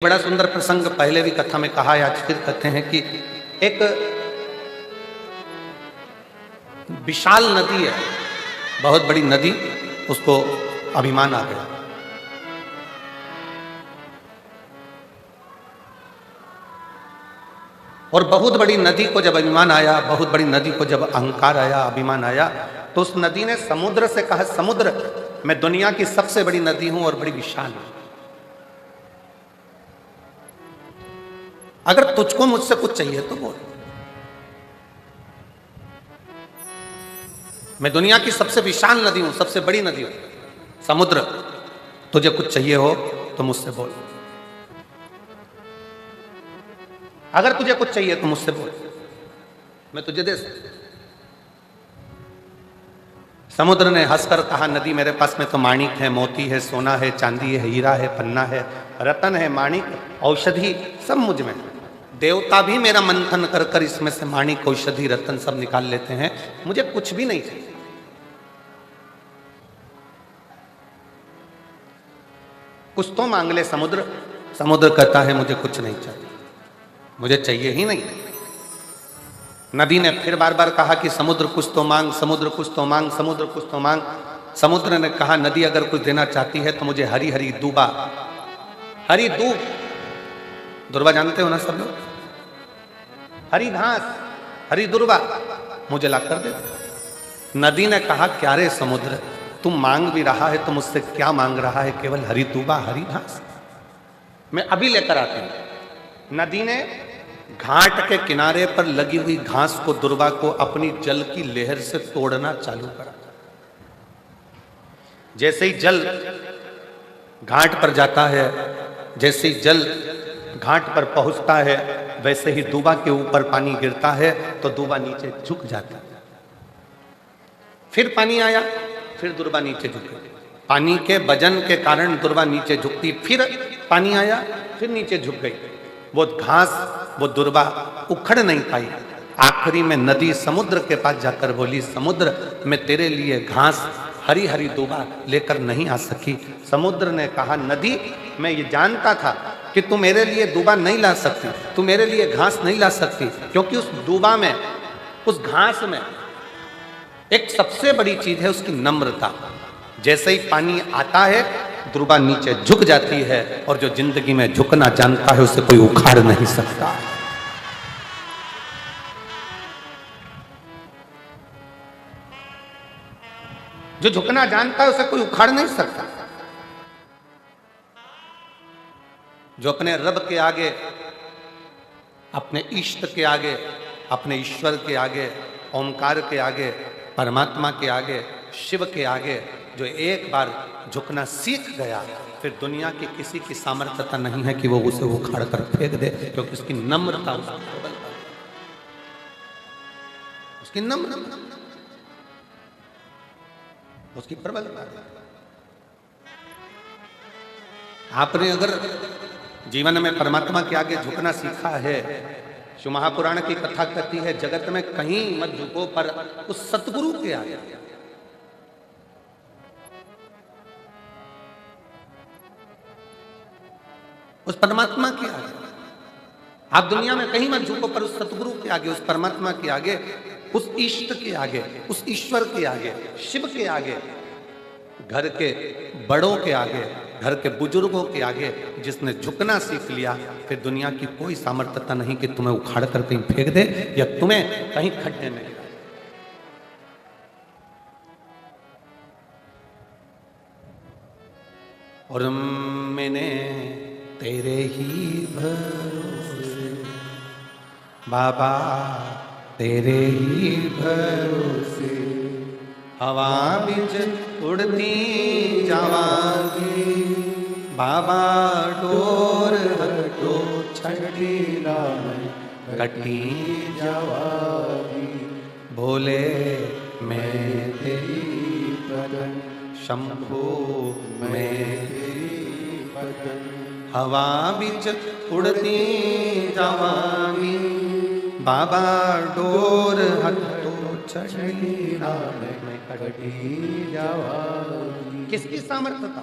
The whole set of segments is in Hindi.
बड़ा सुंदर प्रसंग पहले भी कथा में कहा है, आज फिर कहते हैं कि एक विशाल नदी है, बहुत बड़ी नदी, उसको अभिमान आ गया। और बहुत बड़ी नदी को जब अभिमान आया, बहुत बड़ी नदी को जब अहंकार आया, अभिमान आया, तो उस नदी ने समुद्र से कहा, समुद्र मैं दुनिया की सबसे बड़ी नदी हूं और बड़ी विशाल हूं, अगर तुझको मुझसे कुछ चाहिए तो बोल। मैं दुनिया की सबसे विशाल नदी हूं, सबसे बड़ी नदी हूं, समुद्र, तुझे कुछ चाहिए हो तो मुझसे बोल। अगर तुझे कुछ चाहिए तो मुझसे बोल, मैं तुझे दे सकता। समुद्र ने हंसकर कहा, नदी मेरे पास में तो माणिक है, मोती है, सोना है, चांदी है, हीरा है, पन्ना है, रतन है, माणिक, औषधि सब मुझ में। देवता भी मेरा मंथन कर कर इसमें से माणिक, औषधि, रतन सब निकाल लेते हैं, मुझे कुछ भी नहीं चाहिए। कुछ तो मांग ले समुद्र। समुद्र कहता है मुझे कुछ नहीं चाहिए, मुझे चाहिए ही नहीं। नदी ने फिर बार बार कहा कि समुद्र कुछ तो मांग, समुद्र कुछ तो मांग, समुद्र कुछ तो मांग। समुद्र ने कहा, नदी अगर कुछ देना चाहती है तो मुझे हरी हरी दूबा, हरी दूब, दुर्वा जानते हो ना सब लोग, हरी घास, हरी दुर्वा मुझे ला कर दे। नदी ने कहा, क्या रे समुद्र, तुम मांग भी रहा है तो मुझसे क्या मांग रहा है, केवल हरी दूबा, हरी घास, मैं अभी लेकर आती हूं। नदी ने घाट के किनारे पर लगी हुई घास को, दुर्वा को अपनी जल की लहर से तोड़ना चालू करा। जैसे ही जल घाट पर जाता है, जैसे ही जल घाट पर पहुंचता है, वैसे ही दूबा के ऊपर पानी गिरता है तो दूबा नीचे झुक जाता है। फिर पानी आया, फिर दुर्वा नीचे झुक गई, पानी के वजन के कारण दुर्वा नीचे झुकती, फिर पानी आया, फिर नीचे झुक गई। वो घास, वो दुर्वा उखड़ नहीं पाई। आखिरी में नदी समुद्र के पास जाकर बोली, समुद्र मैं तेरे लिए घास, हरी हरी दूबा लेकर नहीं आ सकी। समुद्र ने कहा, नदी मैं ये जानता था कि तू मेरे लिए दूबा नहीं ला सकती, तू मेरे लिए घास नहीं ला सकती, क्योंकि उस दूबा में, उस घास में एक सबसे बड़ी चीज है उसकी नम्रता। जैसे ही पानी आता है, दूबा नीचे झुक जाती है, और जो जिंदगी में झुकना जानता है उसे कोई उखाड़ नहीं सकता। जो झुकना जानता है उसे कोई उखाड़ नहीं सकता। जो अपने रब के आगे, अपने इष्ट के आगे, अपने ईश्वर के आगे, ओमकार के आगे, परमात्मा के आगे, शिव के आगे जो एक बार झुकना सीख गया, फिर दुनिया की किसी की सामर्थ्यता नहीं है कि वो उसे उखाड़ कर फेंक दे, क्योंकि उसकी नम्रता, उसकी नम्रता, उसकी प्रबलता। आपने अगर जीवन में परमात्मा के आगे झुकना सीखा है, शिव महापुराण की कथा कहती है, जगत में कहीं मत झुको पर उस सतगुरु के आगे, उस परमात्मा के आगे। आप दुनिया में कहीं मत झुको पर उस सतगुरु के आगे, उस परमात्मा के आगे, उस इष्ट के आगे, उस ईश्वर के आगे, शिव के आगे, घर के बड़ों के आगे, घर के बुजुर्गों के आगे जिसने झुकना सीख लिया, फिर दुनिया की कोई सामर्थ्यता नहीं कि तुम्हें उखाड़ कर कहीं फेंक दे या तुम्हें कहीं खड्डे में। और मैंने तेरे ही भरोसे बाबा, तेरे ही भरोसे हवा बिच उड़ती जावांगी बाबा, डोर हटो छठी कटी जावांगी, बोले मैं तेरी पदन, शंभो मैं तेरी पदन, हवा बिच उड़ती जावांगी बाबा, डोर हटो छठी कटी जावांगी। किसकी सामर्थ्यता?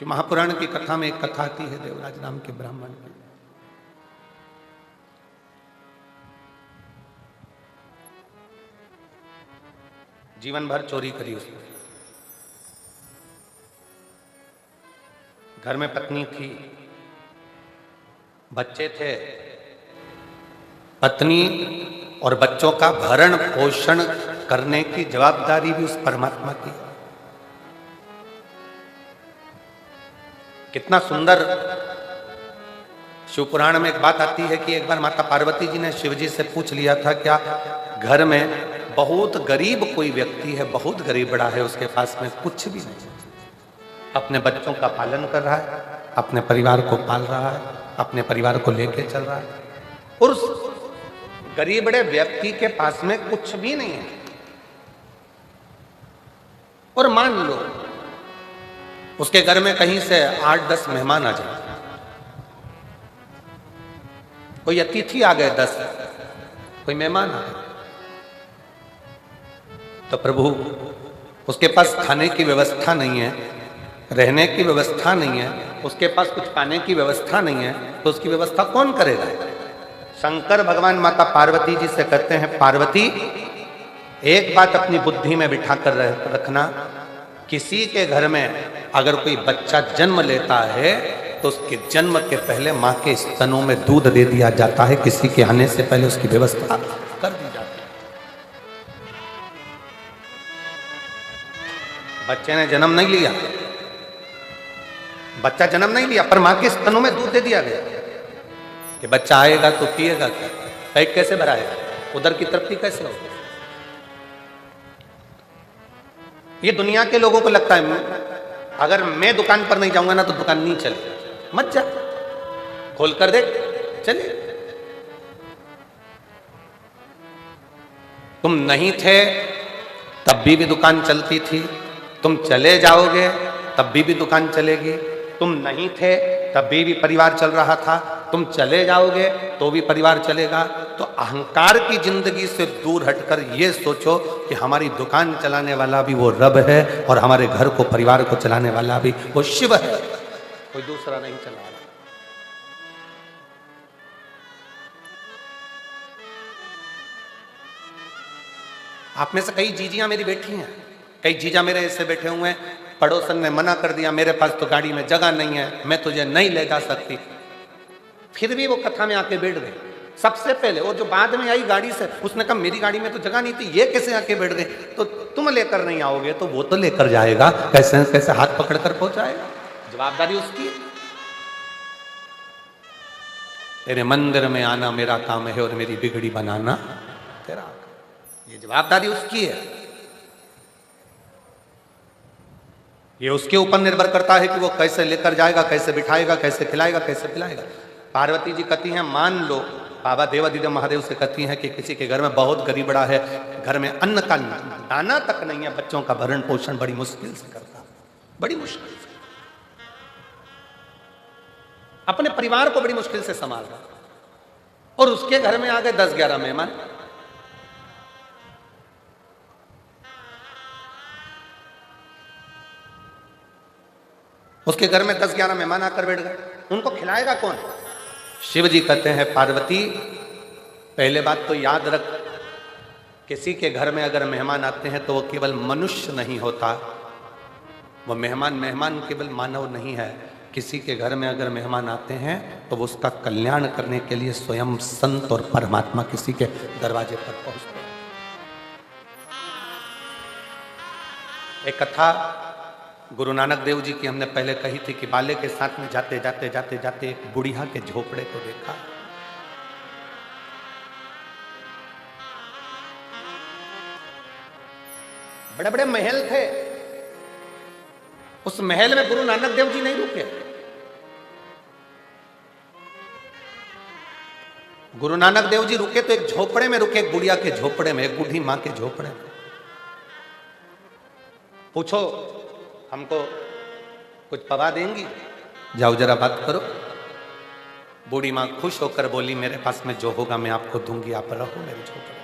शिव महापुराण की कथा में एक कथा आती है देवराज नाम के ब्राह्मण की। जीवन भर चोरी करी उसने। घर में पत्नी थी, बच्चे थे। पत्नी और बच्चों का भरण पोषण करने की जवाबदारी भी उस परमात्मा की। कितना सुंदर शिव पुराण में एक बात आती है कि एक बार माता पार्वती जी ने शिव जी से पूछ लिया था, क्या घर में बहुत गरीब कोई व्यक्ति है, बहुत गरीब बड़ा है, उसके पास में कुछ भी नहीं, अपने बच्चों का पालन कर रहा है, अपने परिवार को पाल रहा है, अपने परिवार को लेके चल रहा है, और उस गरीब बड़े व्यक्ति के पास में कुछ भी नहीं है। और मान लो उसके घर में कहीं से 8-10 मेहमान आ जाए, कोई अतिथि आ गए 10, कोई मेहमान आ गए, तो प्रभु उसके पास खाने की व्यवस्था नहीं है, रहने की व्यवस्था नहीं है, उसके पास कुछ पाने की व्यवस्था नहीं है, तो उसकी व्यवस्था कौन करेगा? शंकर भगवान माता पार्वती जी से कहते हैं, पार्वती एक बात अपनी बुद्धि में बिठा कर रखना, किसी के घर में अगर कोई बच्चा जन्म लेता है तो उसके जन्म के पहले माँ के स्तनों में दूध दे दिया जाता है, किसी के आने से पहले उसकी व्यवस्था कर दी जाती है। बच्चे ने जन्म नहीं लिया, बच्चा जन्म नहीं लिया, पर माँ के स्तनों में दूध दे दिया गया कि बच्चा आएगा तो पिएगा क्या, पेट कैसे भराएगा, उधर की तृप्ति कैसे होगी। ये दुनिया के लोगों को लगता है अगर मैं दुकान पर नहीं जाऊंगा ना तो दुकान नहीं चले, मत जा, खोल कर देख, चले। तुम नहीं थे तब भी दुकान चलती थी, तुम चले जाओगे तब भी दुकान चलेगी, तुम नहीं थे तब भी परिवार चल रहा था, तुम चले जाओगे तो भी परिवार चलेगा। तो अहंकार की जिंदगी से दूर हटकर ये सोचो कि हमारी दुकान चलाने वाला भी वो रब है और हमारे घर को, परिवार को चलाने वाला भी वो शिव है, कोई दूसरा नहीं चला रहा। आप में से कई जीजियां मेरी बैठी हैं, कई जीजा मेरे ऐसे बैठे हुए हैं, पड़ोसन ने मना कर दिया, मेरे पास तो गाड़ी में जगह नहीं है, मैं तुझे नहीं ले जा सकती, फिर भी वो कथा में आके बैठ गए। सबसे पहले वो जो बाद में आई गाड़ी से, उसने कहा मेरी गाड़ी में तो जगह नहीं थी, ये कैसे आके बैठ गए? तो तुम लेकर नहीं आओगे तो वो तो लेकर जाएगा, कैसे कैसे हाथ पकड़कर पहुंचाएगा, जवाबदारी उसकी है। तेरे मंदिर में आना मेरा काम है और मेरी बिगड़ी बनाना तेरा, ये जवाबदारी उसकी है। ये उसके ऊपर निर्भर करता है कि वो कैसे लेकर जाएगा, कैसे बिठाएगा, कैसे खिलाएगा, कैसे पिलाएगा। पार्वती जी कहती हैं, मान लो बाबा देवादिदेव महादेव से कहती हैं कि किसी के घर में बहुत गरीब बड़ा है, घर में अन्न का दाना तक नहीं है, बच्चों का भरण पोषण बड़ी मुश्किल से करता, बड़ी मुश्किल से, अपने परिवार को बड़ी मुश्किल से संभाल रहा, और उसके घर में आ गए 10-11 मेहमान। उसके घर में 10-11 मेहमान आकर बैठ गए, उनको खिलाएगा कौन? शिव जी कहते हैं, पार्वती पहले बात तो याद रख, किसी के घर में अगर मेहमान आते हैं तो वो केवल मनुष्य नहीं होता, वो मेहमान केवल मानव नहीं है। किसी के घर में अगर मेहमान आते हैं तो वो उसका कल्याण करने के लिए स्वयं संत और परमात्मा किसी के दरवाजे पर पहुंचते हैं। एक कथा गुरु नानक देव जी की हमने पहले कही थी कि बाले के साथ में जाते जाते एक बुढ़िया के झोपड़े को देखा। बड़े बड़े महल थे, उस महल में गुरु नानक देव जी नहीं रुके। गुरु नानक देव जी रुके तो एक झोपड़े में रुके, एक बुढ़िया के झोपड़े में, एक बूढ़ी मां के झोपड़े में। पूछो हमको कुछ पवा देंगी? जाओ जरा बात करो। बूढ़ी मां खुश होकर बोली, मेरे पास में जो होगा मैं आपको दूंगी, आप रहो मेरे झोपड़े।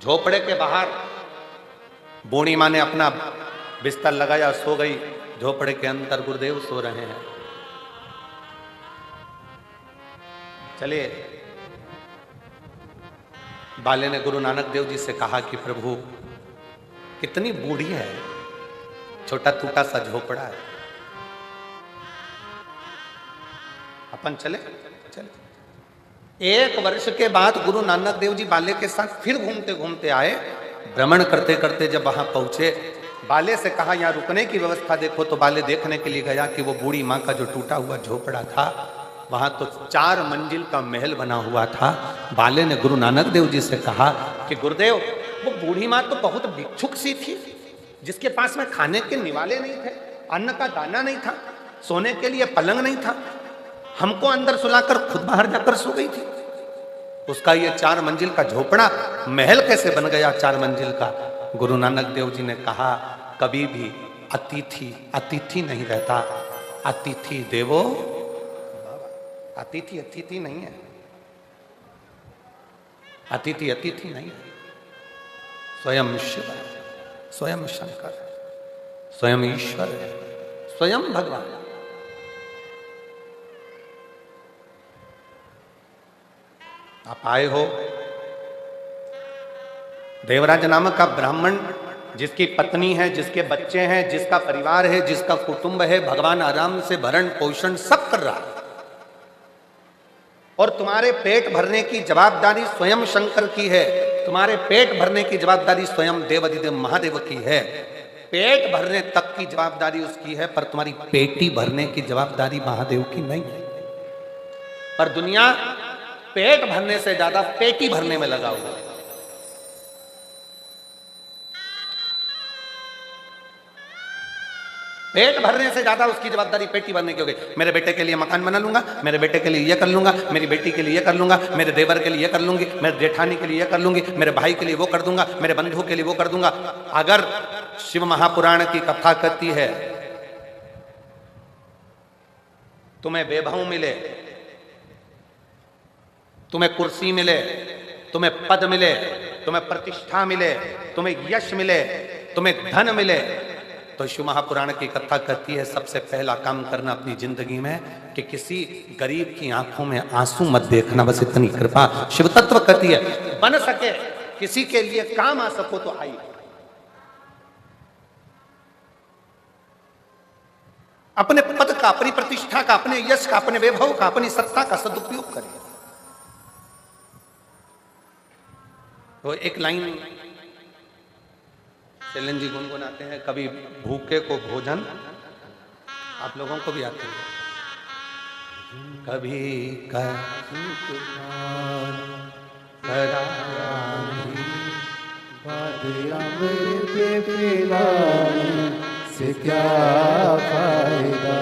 झोपड़े के बाहर बूढ़ी माँ ने अपना बिस्तर लगाया, सो गई। झोपड़े के अंदर गुरुदेव सो रहे हैं। चलिए, बाले ने गुरु नानक देव जी से कहा कि प्रभु कितनी बूढ़ी है, छोटा टूटा सा झोपड़ा है, अपन चले। चले। 1 वर्ष के बाद गुरु नानक देव जी बाले के साथ फिर घूमते घूमते आए। भ्रमण करते करते जब वहां पहुंचे, बाले से कहा यहाँ रुकने की व्यवस्था देखो। तो बाले देखने के लिए गया कि वो बूढ़ी माँ का जो टूटा हुआ झोपड़ा था, वहां तो 4 मंजिल का महल बना हुआ था। बाले ने गुरु नानक देव जी से कहा कि गुरुदेव, वो बूढ़ी माँ तो बहुत भिक्षुक सी थी, जिसके पास में खाने के निवाले नहीं थे, अन्न का दाना नहीं था, सोने के लिए पलंग नहीं था, हमको अंदर सुलाकर खुद बाहर जाकर सो गई थी। उसका ये 4 मंजिल का झोपड़ा महल कैसे बन गया 4 मंजिल का? गुरु नानक देव जी ने कहा, कभी भी अतिथि नहीं रहता। अतिथि देवो, अतिथि नहीं है। अतिथि नहीं है। स्वयं शिव है, स्वयं शंकर है, स्वयं ईश्वर है, स्वयं भगवान। आप आए हो, देवराज नामक का ब्राह्मण, जिसकी पत्नी है, जिसके बच्चे हैं, जिसका परिवार है, जिसका कुटुंब है, भगवान आराम से भरण पोषण सब कर रहा है, और तुम्हारे पेट भरने की जवाबदारी स्वयं शंकर की है। तुम्हारे पेट भरने की जवाबदारी स्वयं देवाधिदेव महादेव की है। पेट भरने तक की जवाबदारी उसकी है, पर तुम्हारी पेटी भरने की जवाबदारी महादेव की नहीं है। पर दुनिया पेट भरने से ज्यादा पेटी भरने में लगा हुआ है। पेट भरने से ज्यादा उसकी जवाबदारी पेटी भरने की हो गई। मेरे बेटे के लिए मकान बना लूंगा, मेरे बेटे के लिए ये कर लूंगा, मेरी बेटी के लिए ये कर लूंगा, मेरे देवर के लिए ये कर लूंगी, मेरे जेठानी के लिए ये कर लूंगी, मेरे भाई के लिए वो कर दूंगा, मेरे बंधु के लिए वो कर दूंगा। अगर शिव महापुराण की कथा कहती है, तुम्हें वैभव मिले, तुम्हें कुर्सी मिले, तुम्हें पद मिले, तुम्हें प्रतिष्ठा मिले, तुम्हें यश मिले, तुम्हें धन मिले, तो शिव महापुराण की कथा कहती है सबसे पहला काम करना अपनी जिंदगी में कि किसी गरीब की आंखों में आंसू मत देखना। बस इतनी कृपा शिव तत्व कहती है। बन सके, किसी के लिए काम आ सको तो आई। अपने पद का, अपनी प्रतिष्ठा का, अपने यश का, अपने वैभव का, अपनी सत्ता का सदुपयोग करें। तो एक लाइन शैलेंद्र जी गुनगुनाते हैं, कभी भूखे को भोजन, आप लोगों को भी आते हैं। कभी से क्या फायदा,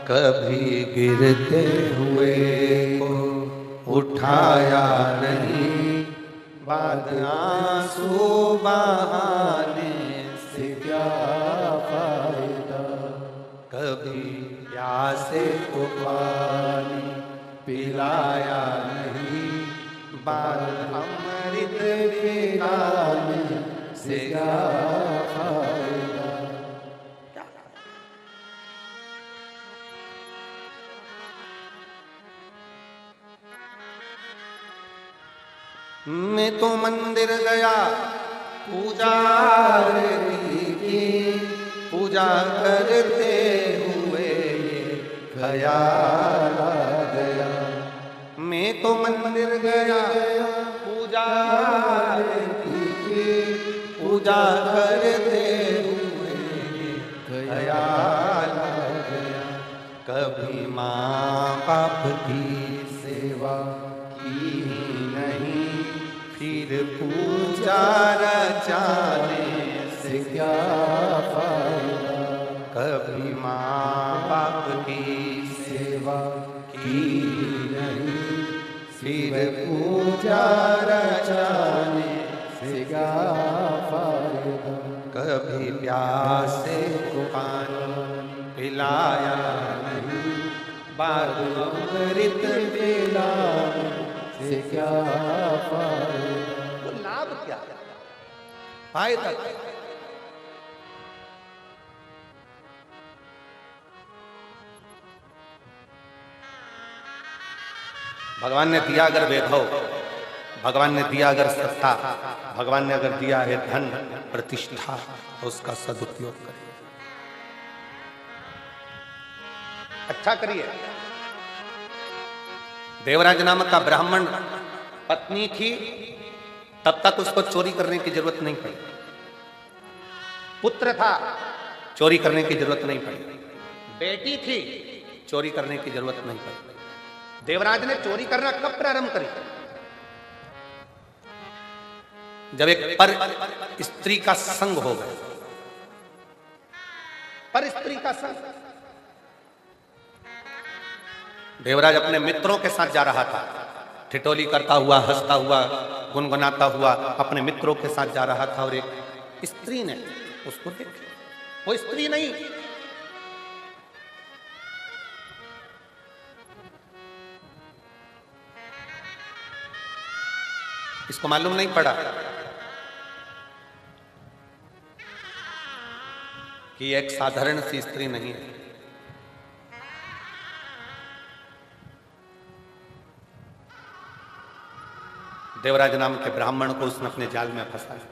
कभी गिरते हुए को उठाया नहीं, बाद आंसू बहाने से क्या फायदा, कभी प्यासे को पानी पिलाया नहीं, बाद अमृत पिलाने से क्या फायदा। मैं तो मंदिर गया, पूजा की, पूजा करते हुए ख्याल आ गया। मैं तो मंदिर गया, पूजा की, पूजा करते हुए ख्याल आ गया। कभी माँ बाप की सेवा की नहीं, फिर पूजा रचाने से क्या फायदा, कभी माँ बाप की सेवा की नहीं, फिर पूजा रचाने से क्या फायदा। कभी प्यासे को पानी पिलाया नहीं, बाद अमृत पिलाने से क्या फायदा। तो लाभ क्या, फायदा भगवान ने दिया अगर वैभव, भगवान ने दिया अगर सत्ता, भगवान ने अगर दिया है धन प्रतिष्ठा, तो उसका सदुपयोग करिए, अच्छा करिए। देवराज नामक का ब्राह्मण पत्नी थी, तब तक उसको चोरी करने की जरूरत नहीं पड़ी। पुत्र था, चोरी करने की जरूरत नहीं पड़ी। बेटी थी, चोरी करने की जरूरत नहीं पड़ी। देवराज ने चोरी करना कब प्रारंभ करी? जब एक पर स्त्री का संग हो गया। पर स्त्री का संग। देवराज अपने मित्रों के साथ जा रहा था, ठिठोली करता हुआ, हंसता हुआ, गुनगुनाता हुआ अपने मित्रों के साथ जा रहा था, और एक स्त्री ने उसको देखा। वो स्त्री नहीं, इसको मालूम नहीं पड़ा कि एक साधारण सी स्त्री नहीं है। देवराज नाम के ब्राह्मण को उसने अपने जाल में फंसाया।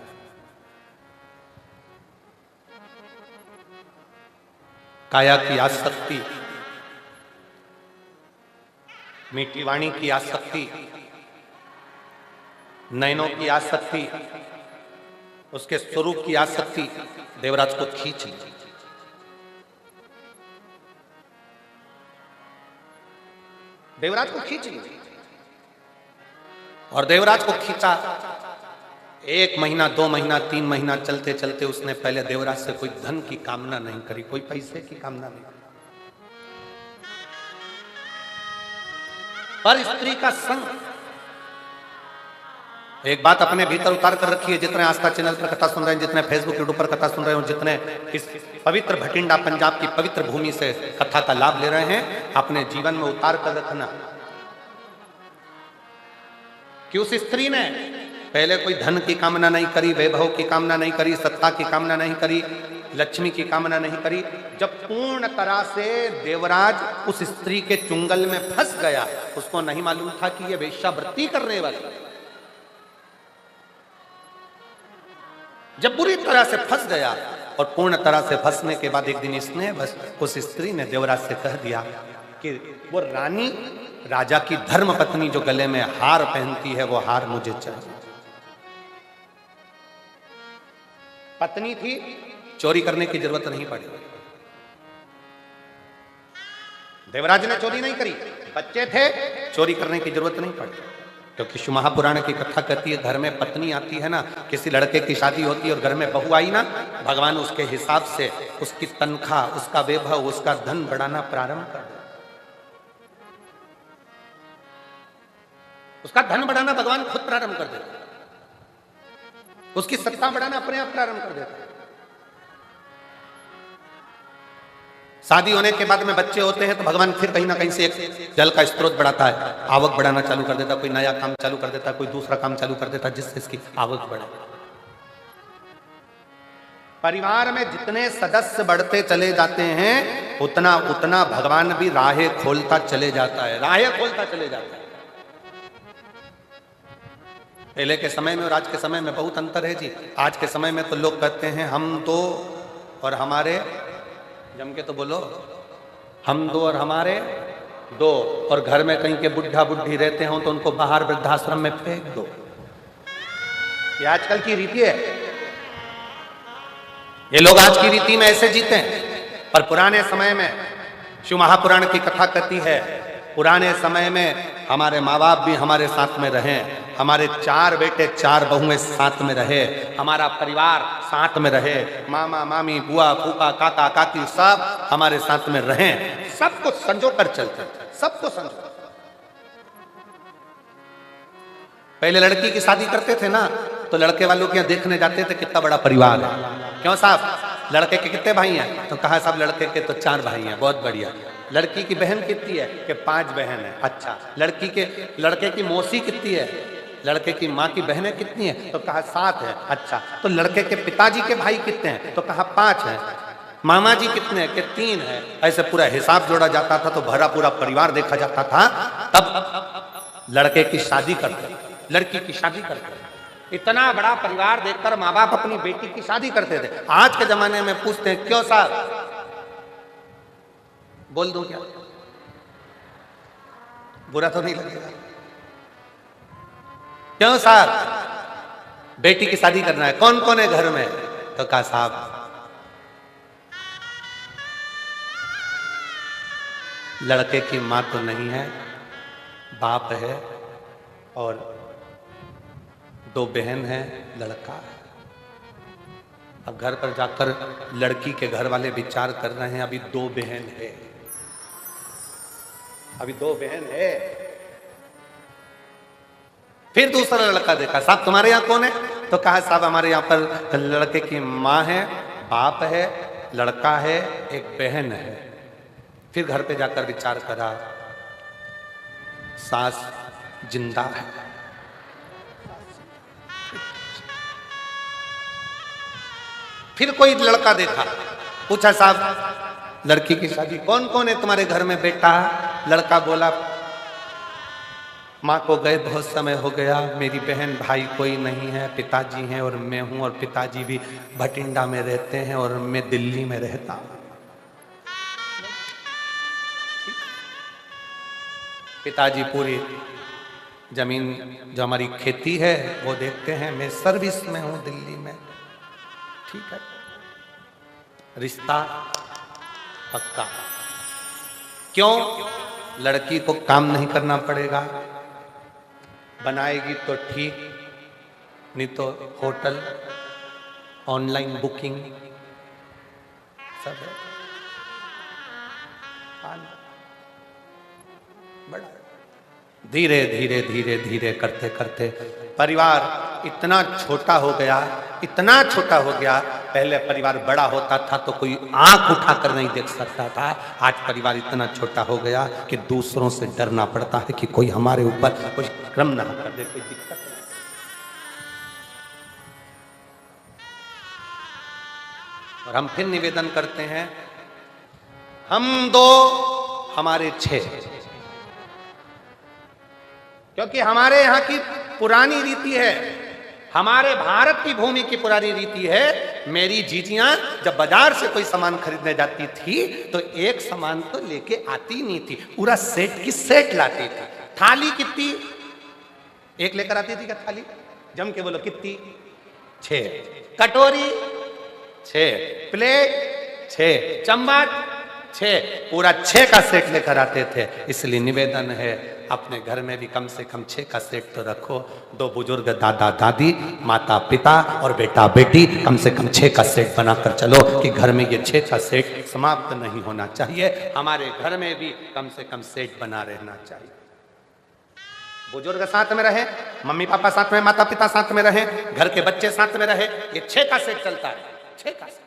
काया की आसक्ति, मीठी वाणी की आसक्ति, नयनों की आसक्ति, उसके स्वरूप की आसक्ति देवराज को खींच ली। देवराज को खींच ली, और देवराज को खींचा। 1 महीना, 2 महीना, 3 महीना चलते चलते उसने पहले देवराज से कोई धन की कामना नहीं करी, कोई पैसे की कामना नहीं करी, पर स्त्री का संग। एक बात अपने भीतर उतार कर रखिए, जितने आस्था चैनल पर कथा सुन रहे हैं, जितने फेसबुक यूट्यूब पर कथा सुन रहे हैं, जितने इस पवित्र भटिंडा पंजाब की पवित्र भूमि से कथा का लाभ ले रहे हैं, अपने जीवन में उतार कर रखना कि उस स्त्री ने पहले कोई धन की कामना नहीं करी, वैभव की कामना नहीं करी, सत्ता की कामना नहीं करी, लक्ष्मी की कामना नहीं करी। जब पूर्ण तरह से देवराज उस स्त्री के चुंगल में फंस गया, उसको नहीं मालूम था कि यह वेश्यावृत्ति करने वाली। जब बुरी तरह से फंस गया, और पूर्ण तरह से फंसने के बाद एक दिन इसने बस उस स्त्री ने देवराज से कह दिया कि वो रानी, राजा की धर्म पत्नी जो गले में हार पहनती है, वो हार मुझे चाहिए। पत्नी थी, चोरी करने की जरूरत नहीं पड़ी। देवराज ने चोरी नहीं करी, बच्चे थे, चोरी करने की जरूरत नहीं पड़ी। क्योंकि शिव महापुराण की कथा कहती है, घर में पत्नी आती है ना, किसी लड़के की शादी होती है और घर में बहू आई ना, भगवान उसके हिसाब से उसकी तनख्वाह, उसका वैभव, उसका धन बढ़ाना प्रारंभ कर देता। उसका धन बढ़ाना भगवान खुद प्रारंभ कर देता, उसकी सत्ता बढ़ाना अपने आप प्रारंभ कर देता। शादी होने के बाद में बच्चे होते हैं तो भगवान फिर कहीं ना कहीं से एक जल का स्रोत बढ़ाता है, आवक बढ़ाना चालू कर देता, कोई नया काम चालू कर देता, कोई दूसरा काम चालू कर देता, जिससे इसकी आवक बढ़े। परिवार में जितने सदस्य बढ़ते चले जाते हैं, उतना उतना भगवान भी राहें खोलता चले जाता है, राहें खोलता चले जाता है। पहले के समय में और आज के समय में बहुत अंतर है जी। आज के समय में तो लोग कहते हैं हम दो और हमारे, जम के तो बोलो, हम दो और हमारे दो, और घर में कहीं के बुढ़ा बुढ़ी रहते हो तो उनको बाहर वृद्धाश्रम में फेंक दो। ये आजकल की रीति है, ये लोग आज की रीति में ऐसे जीते हैं। पर पुराने समय में शिव महापुराण की कथा कहती है, पुराने समय में हमारे माँ बाप भी हमारे साथ में रहे, हमारे 4 बेटे 4 बहुएं साथ में रहे, हमारा परिवार साथ में रहे, मामा मामी बुआ फूफा काका काकी सब हमारे साथ में रहे, सबको संजो कर चलते, सबको संजो। पहले लड़की की शादी करते थे ना, तो लड़के वालों के यहाँ देखने जाते थे कितना बड़ा परिवार है। क्यों साहब, लड़के के कितने भाई हैं? तो कहा साहब लड़के के तो 4 भाई हैं, बहुत बढ़िया। लड़की की बहन कितनी है? कि 5 बहन है। अच्छा, लड़के की मौसी कितनी है? लड़के की माँ की बहनें कितनी है? तो कहा 7 है। अच्छा, तो लड़के के पिताजी के भाई कितने हैं? तो कहा 5 हैं। मामा जी कितने हैं? कि 3 है। ऐसे पूरा हिसाब जोड़ा जाता था तो भरा पूरा परिवार देखा जाता था। तब लड़के की शादी करते, लड़की की शादी करते। इतना बड़ा परिवार देखकर माँ बाप अपनी बेटी की शादी करते थे। आज के जमाने में पूछते हैं क्यों साहब, बोल दूं क्या? बुरा तो नहीं लगेगा? क्यों साहब बेटी की शादी करना है, कौन कौन है घर में? तो कहा साहब लड़के की मां तो नहीं है, बाप है और 2 बहन है, लड़का है। अब घर पर जाकर लड़की के घर वाले विचार कर रहे हैं अभी 2 बहन है, अभी 2 बहन है। फिर दूसरा लड़का देखा, साहब तुम्हारे यहां कौन है? तो कहा साहब हमारे यहां पर लड़के की मां है, बाप है, लड़का है, एक बहन है। फिर घर पे जाकर विचार करा, सास जिंदा है। फिर कोई लड़का देखा, पूछा साहब लड़की की शादी कौन कौन है तुम्हारे घर में बेटा? लड़का बोला माँ को गए बहुत समय हो गया, मेरी बहन भाई कोई नहीं है, पिताजी हैं और मैं हूं, और पिताजी भी भटिंडा में रहते हैं और मैं दिल्ली में रहता हूं। पिताजी पूरी जमीन जो हमारी खेती है वो देखते हैं, मैं सर्विस में हूं दिल्ली में। ठीक है, रिश्ता पक्का। क्यों? लड़की को काम नहीं करना पड़ेगा, बनाएगी तो ठीक, नहीं तो होटल ऑनलाइन बुकिंग सब है। बड़ा धीरे धीरे धीरे धीरे करते करते परिवार इतना छोटा हो गया, इतना छोटा हो गया। पहले परिवार बड़ा होता था तो कोई आंख उठाकर नहीं देख सकता था, आज परिवार इतना छोटा हो गया कि दूसरों से डरना पड़ता है कि कोई हमारे ऊपर कुछ क्रम ना कर दे, कोई दिक्कत नहीं। और हम फिर निवेदन करते हैं, हम 2 हमारे 6, क्योंकि हमारे यहां की पुरानी रीति है, हमारे भारत की भूमि की पुरानी रीति है। मेरी जीजियां जब बाजार से कोई सामान खरीदने जाती थी तो एक सामान तो लेके आती नहीं थी, पूरा सेट की सेट लाती थी। थाली कितनी? एक लेकर आती थी क्या थाली? जम के बोलो कितनी? 6। कटोरी 6, प्लेट 6, चम्मच 6, पूरा 6 का सेट लेकर आते थे। इसलिए निवेदन है अपने घर में भी कम से कम 6 का सेट तो रखो। 2 बुजुर्ग, दादा दादी, माता पिता और बेटा बेटी, कम से कम 6 का सेट बनाकर चलो कि घर में ये 6 का सेट समाप्त नहीं होना चाहिए। हमारे घर में भी कम से कम सेट बना रहना चाहिए। बुजुर्ग साथ में रहे, मम्मी पापा साथ में, माता पिता साथ में रहे, घर के बच्चे साथ में रहे, ये 6 का सेट चलता है। 6 का सेट।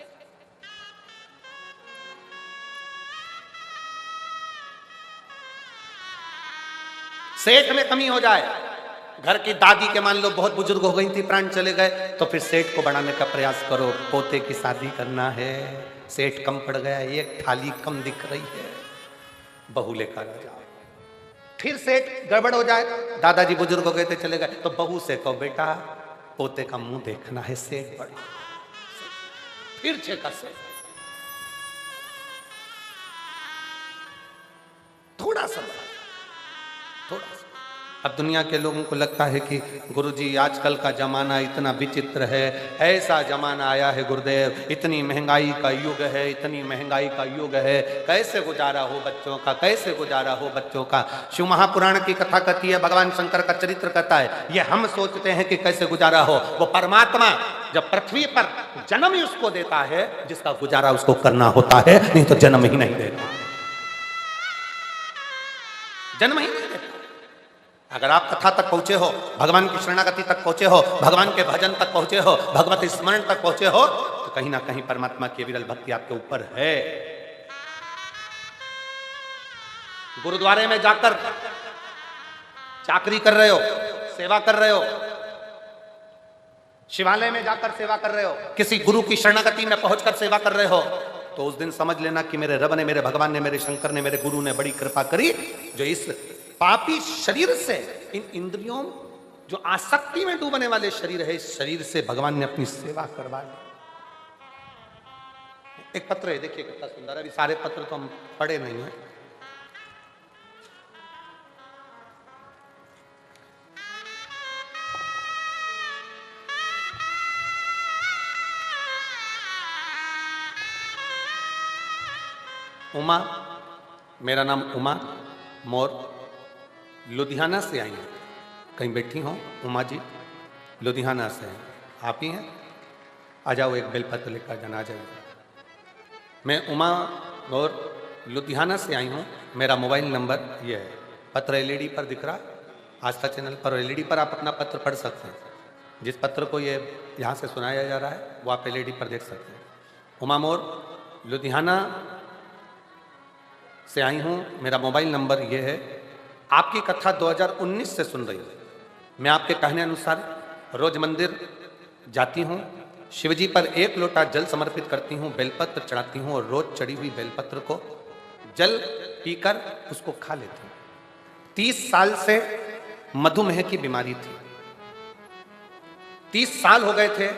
सेठ में कमी हो जाए, घर की दादी के मान लो बहुत बुजुर्ग हो गई थी, प्राण चले गए, तो फिर सेठ को बढ़ाने का प्रयास करो। पोते की शादी करना है, सेठ कम पड़ गया, एक थाली कम दिख रही है, बहू लेकर आ जाओ। फिर सेठ गड़बड़ हो जाए, दादाजी बुजुर्ग हो गए थे चले गए, तो बहू से कहो बेटा पोते का मुंह देखना है, सेठ बड़ा। फिर 6 का सेठ। थोड़ा सा अब दुनिया के लोगों को लगता है कि गुरुजी आजकल का जमाना इतना विचित्र है, ऐसा जमाना आया है गुरुदेव, इतनी महंगाई का युग है, इतनी महंगाई का युग है, कैसे गुजारा हो बच्चों का, कैसे गुजारा हो बच्चों का। शिव महापुराण की कथा कहती है, भगवान शंकर का चरित्र कहता है, ये हम सोचते हैं कि कैसे गुजारा हो, वो परमात्मा जब पृथ्वी पर जन्म ही उसको देता है जिसका गुजारा उसको करना होता है, नहीं तो जन्म ही नहीं देता, जन्म ही नहीं देता। अगर आप कथा तक पहुंचे हो, भगवान की शरणागति तक पहुंचे हो, भगवान के भजन तक पहुंचे हो, भगवत स्मरण तक पहुंचे हो, तो कहीं ना कहीं परमात्मा की विरल भक्ति आपके ऊपर है। गुरुद्वारे में जाकर चाकरी कर रहे हो, सेवा कर रहे हो, शिवालय में जाकर सेवा कर रहे हो, किसी गुरु की शरणागति में पहुंचकर सेवा कर रहे हो, तो उस दिन समझ लेना कि मेरे रब ने, मेरे भगवान ने, मेरे शंकर ने, मेरे गुरु ने बड़ी कृपा करी, जो इस पापी शरीर से, इन इंद्रियों जो आसक्ति में डूबने वाले शरीर है, इस शरीर से भगवान ने अपनी सेवा करवा ली। एक पत्र है, देखिए कितना सुंदर है। अभी सारे पत्र तो हम पढ़े नहीं हैं। उमा, मेरा नाम उमा मोर, लुधियाना से आई हैं। कहीं बैठी हो उमा जी? लुधियाना से हैं। आप ही हैं? आ जाओ, एक बेलपत्र लेकर जाना। आ जाइए। मैं उमा मोर लुधियाना से आई हूँ। मेरा मोबाइल नंबर ये है। पत्र एलईडी पर दिख रहा, आस्था चैनल पर एलईडी पर आप अपना पत्र पढ़ सकते हैं। जिस पत्र को ये यहाँ से सुनाया जा रहा है वो आप एलईडी पर देख सकते हैं। उमा मोर लुधियाना से आई हूँ। मेरा मोबाइल नंबर ये है। आपकी कथा 2019 से सुन रही हूँ। मैं आपके कहने अनुसार रोज मंदिर जाती हूँ, शिवजी पर 1 लोटा जल समर्पित करती हूँ, बेलपत्र चढ़ाती हूँ और रोज चढ़ी हुई बेलपत्र को जल पीकर उसको खा लेती हूँ। 30 साल से मधुमेह की बीमारी थी। 30 साल हो गए थे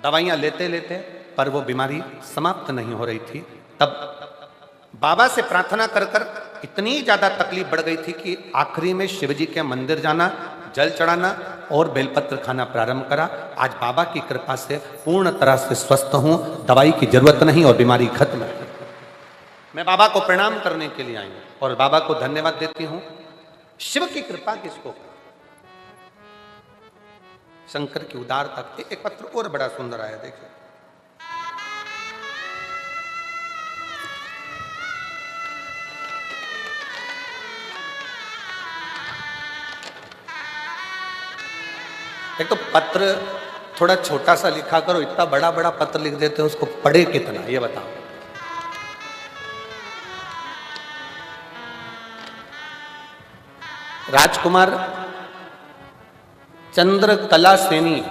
दवाइयां लेते लेते, पर वो बीमारी समाप्त नहीं हो रही थी। तब बाबा से प्रार्थना कर कर इतनी ज्यादा तकलीफ बढ़ गई थी कि आखिरी में शिवजी के मंदिर जाना, जल चढ़ाना और बेलपत्र खाना प्रारंभ करा। आज बाबा की कृपा से पूर्ण तरह से स्वस्थ हूं, दवाई की जरूरत नहीं और बीमारी खत्म है। मैं बाबा को प्रणाम करने के लिए आई हूं और बाबा को धन्यवाद देती हूं। शिव की कृपा किसको? शंकर की उदारता। एक पत्र और बड़ा सुंदर आया, देखिए। एक तो पत्र थोड़ा छोटा सा लिखा करो, इतना बड़ा बड़ा पत्र लिख देते हो, उसको पढ़े कितना, ये बताओ। राजकुमार चंद्रकला सैनी,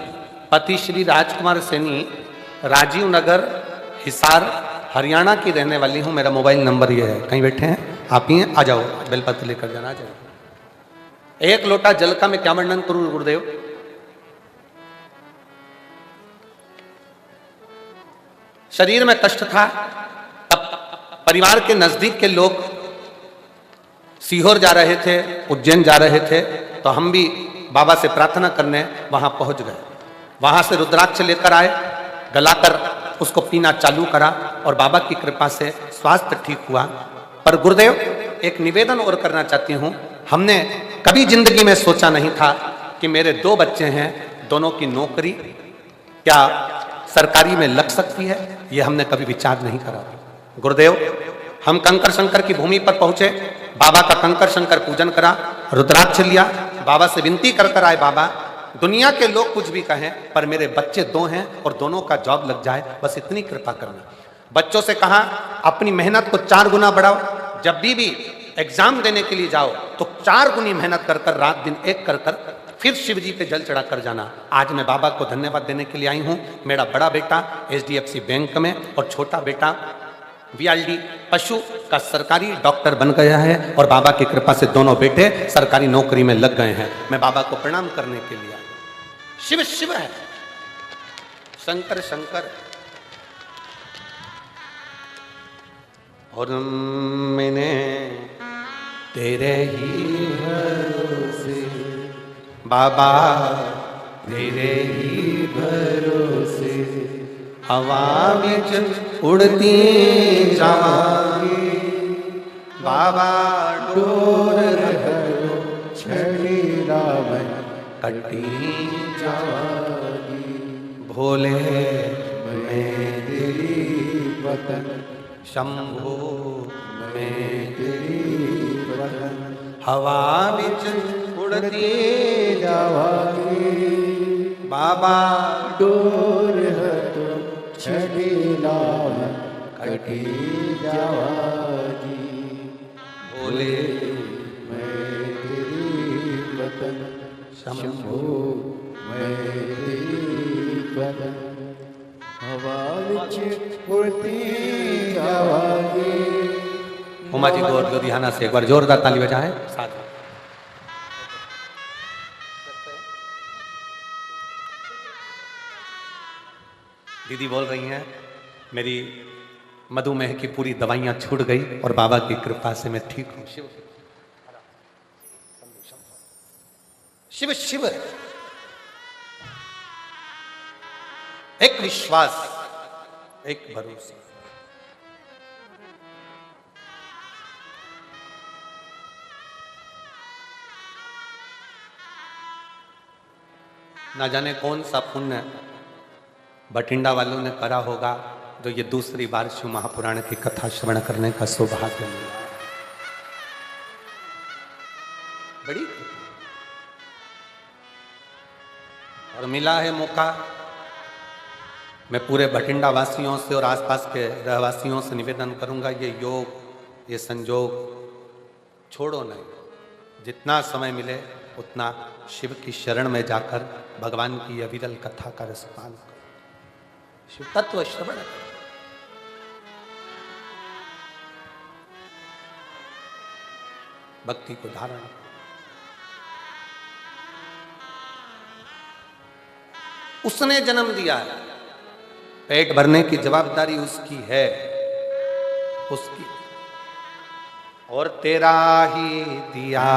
पति श्री राजकुमार सैनी, राजीव नगर, हिसार, हरियाणा की रहने वाली हूं। मेरा मोबाइल नंबर ये है। कहीं बैठे हैं? आप ही हैं? आ जाओ, बेलपत्र लेकर जाना। आ जाओ। 1 लोटा जल का मैं क्या वर्णन करूं गुरुदेव? शरीर में कष्ट था, तब परिवार के नजदीक के लोग सीहोर जा रहे थे, उज्जैन जा रहे थे, तो हम भी बाबा से प्रार्थना करने वहां पहुंच गए। वहां से रुद्राक्ष लेकर आए, गलाकर उसको पीना चालू करा और बाबा की कृपा से स्वास्थ्य ठीक हुआ। पर गुरुदेव, एक निवेदन और करना चाहती हूं। हमने कभी जिंदगी में सोचा नहीं था कि मेरे 2 बच्चे हैं, दोनों की नौकरी क्या सरकारी में लग सकती है, ये हमने कभी विचार नहीं करा। गुरुदेव, हम कंकर शंकर की भूमि पर पहुंचे, बाबा का कंकर शंकर पूजन करा, रुद्राक्ष लिया, बाबा से विनती कर कर आए, बाबा दुनिया के लोग कुछ भी कहें पर मेरे बच्चे 2 हैं और दोनों का जॉब लग जाए, बस इतनी कृपा करना। बच्चों से कहा अपनी मेहनत को 4 गुना बढ़ाओ, जब भी एग्जाम देने के लिए जाओ तो 4 गुनी मेहनत कर कर, रात दिन एक कर कर फिर शिव जी पे जल चढ़ा कर जाना। आज मैं बाबा को धन्यवाद देने के लिए आई हूँ। मेरा बड़ा बेटा HDFC बैंक में और छोटा बेटा VLD पशु का सरकारी डॉक्टर बन गया है और बाबा की कृपा से दोनों बेटे सरकारी नौकरी में लग गए हैं। मैं बाबा को प्रणाम करने के लिए आई। शिव शिव है, शंकर शंकर। और मैंने तेरे ही भरोसे बाबा, तेरे ही भरोसे हवा विच उड़ती जावांगी, बाबा डोर छड़ी रावण कटी जावांगी, भोले मैं तेरी वतन, शंभो मैं तेरी वतन, हवा विच उड़ती जावांगी, बाबा डोर हतो छड़ी रावण कटी जावांगी, भोले मैं तेरी वतन, शंभो मैं तेरी वतन, हवा विच उड़ती जावांगी। उमा जी गौर लुधियाना से एक बार जोरदार ताली बजाएं साथ। दीदी बोल रही हैं मेरी मधुमेह की पूरी दवाइयां छूट गई और बाबा की कृपा से मैं ठीक हूं। शिव शिव शिव। एक विश्वास, एक भरोसा। ना जाने कौन सा पुण्य बठिंडा वालों ने करा होगा जो ये दूसरी बार शिव महापुराण की कथा श्रवण करने का सौभाग्य मिला। बड़ी और मिला है मौका। मैं पूरे बठिंडा वासियों से और आसपास के रहवासियों से निवेदन करूंगा, ये योग, ये संजोग छोड़ो नहीं। जितना समय मिले उतना शिव की शरण में जाकर भगवान की अविरल कथा का रसपान करो, शिव तत्व श्रवण करो। भक्ति को धारण करो। उसने जन्म दिया है, पेट भरने की जवाबदारी उसकी है, उसकी। और तेरा ही दिया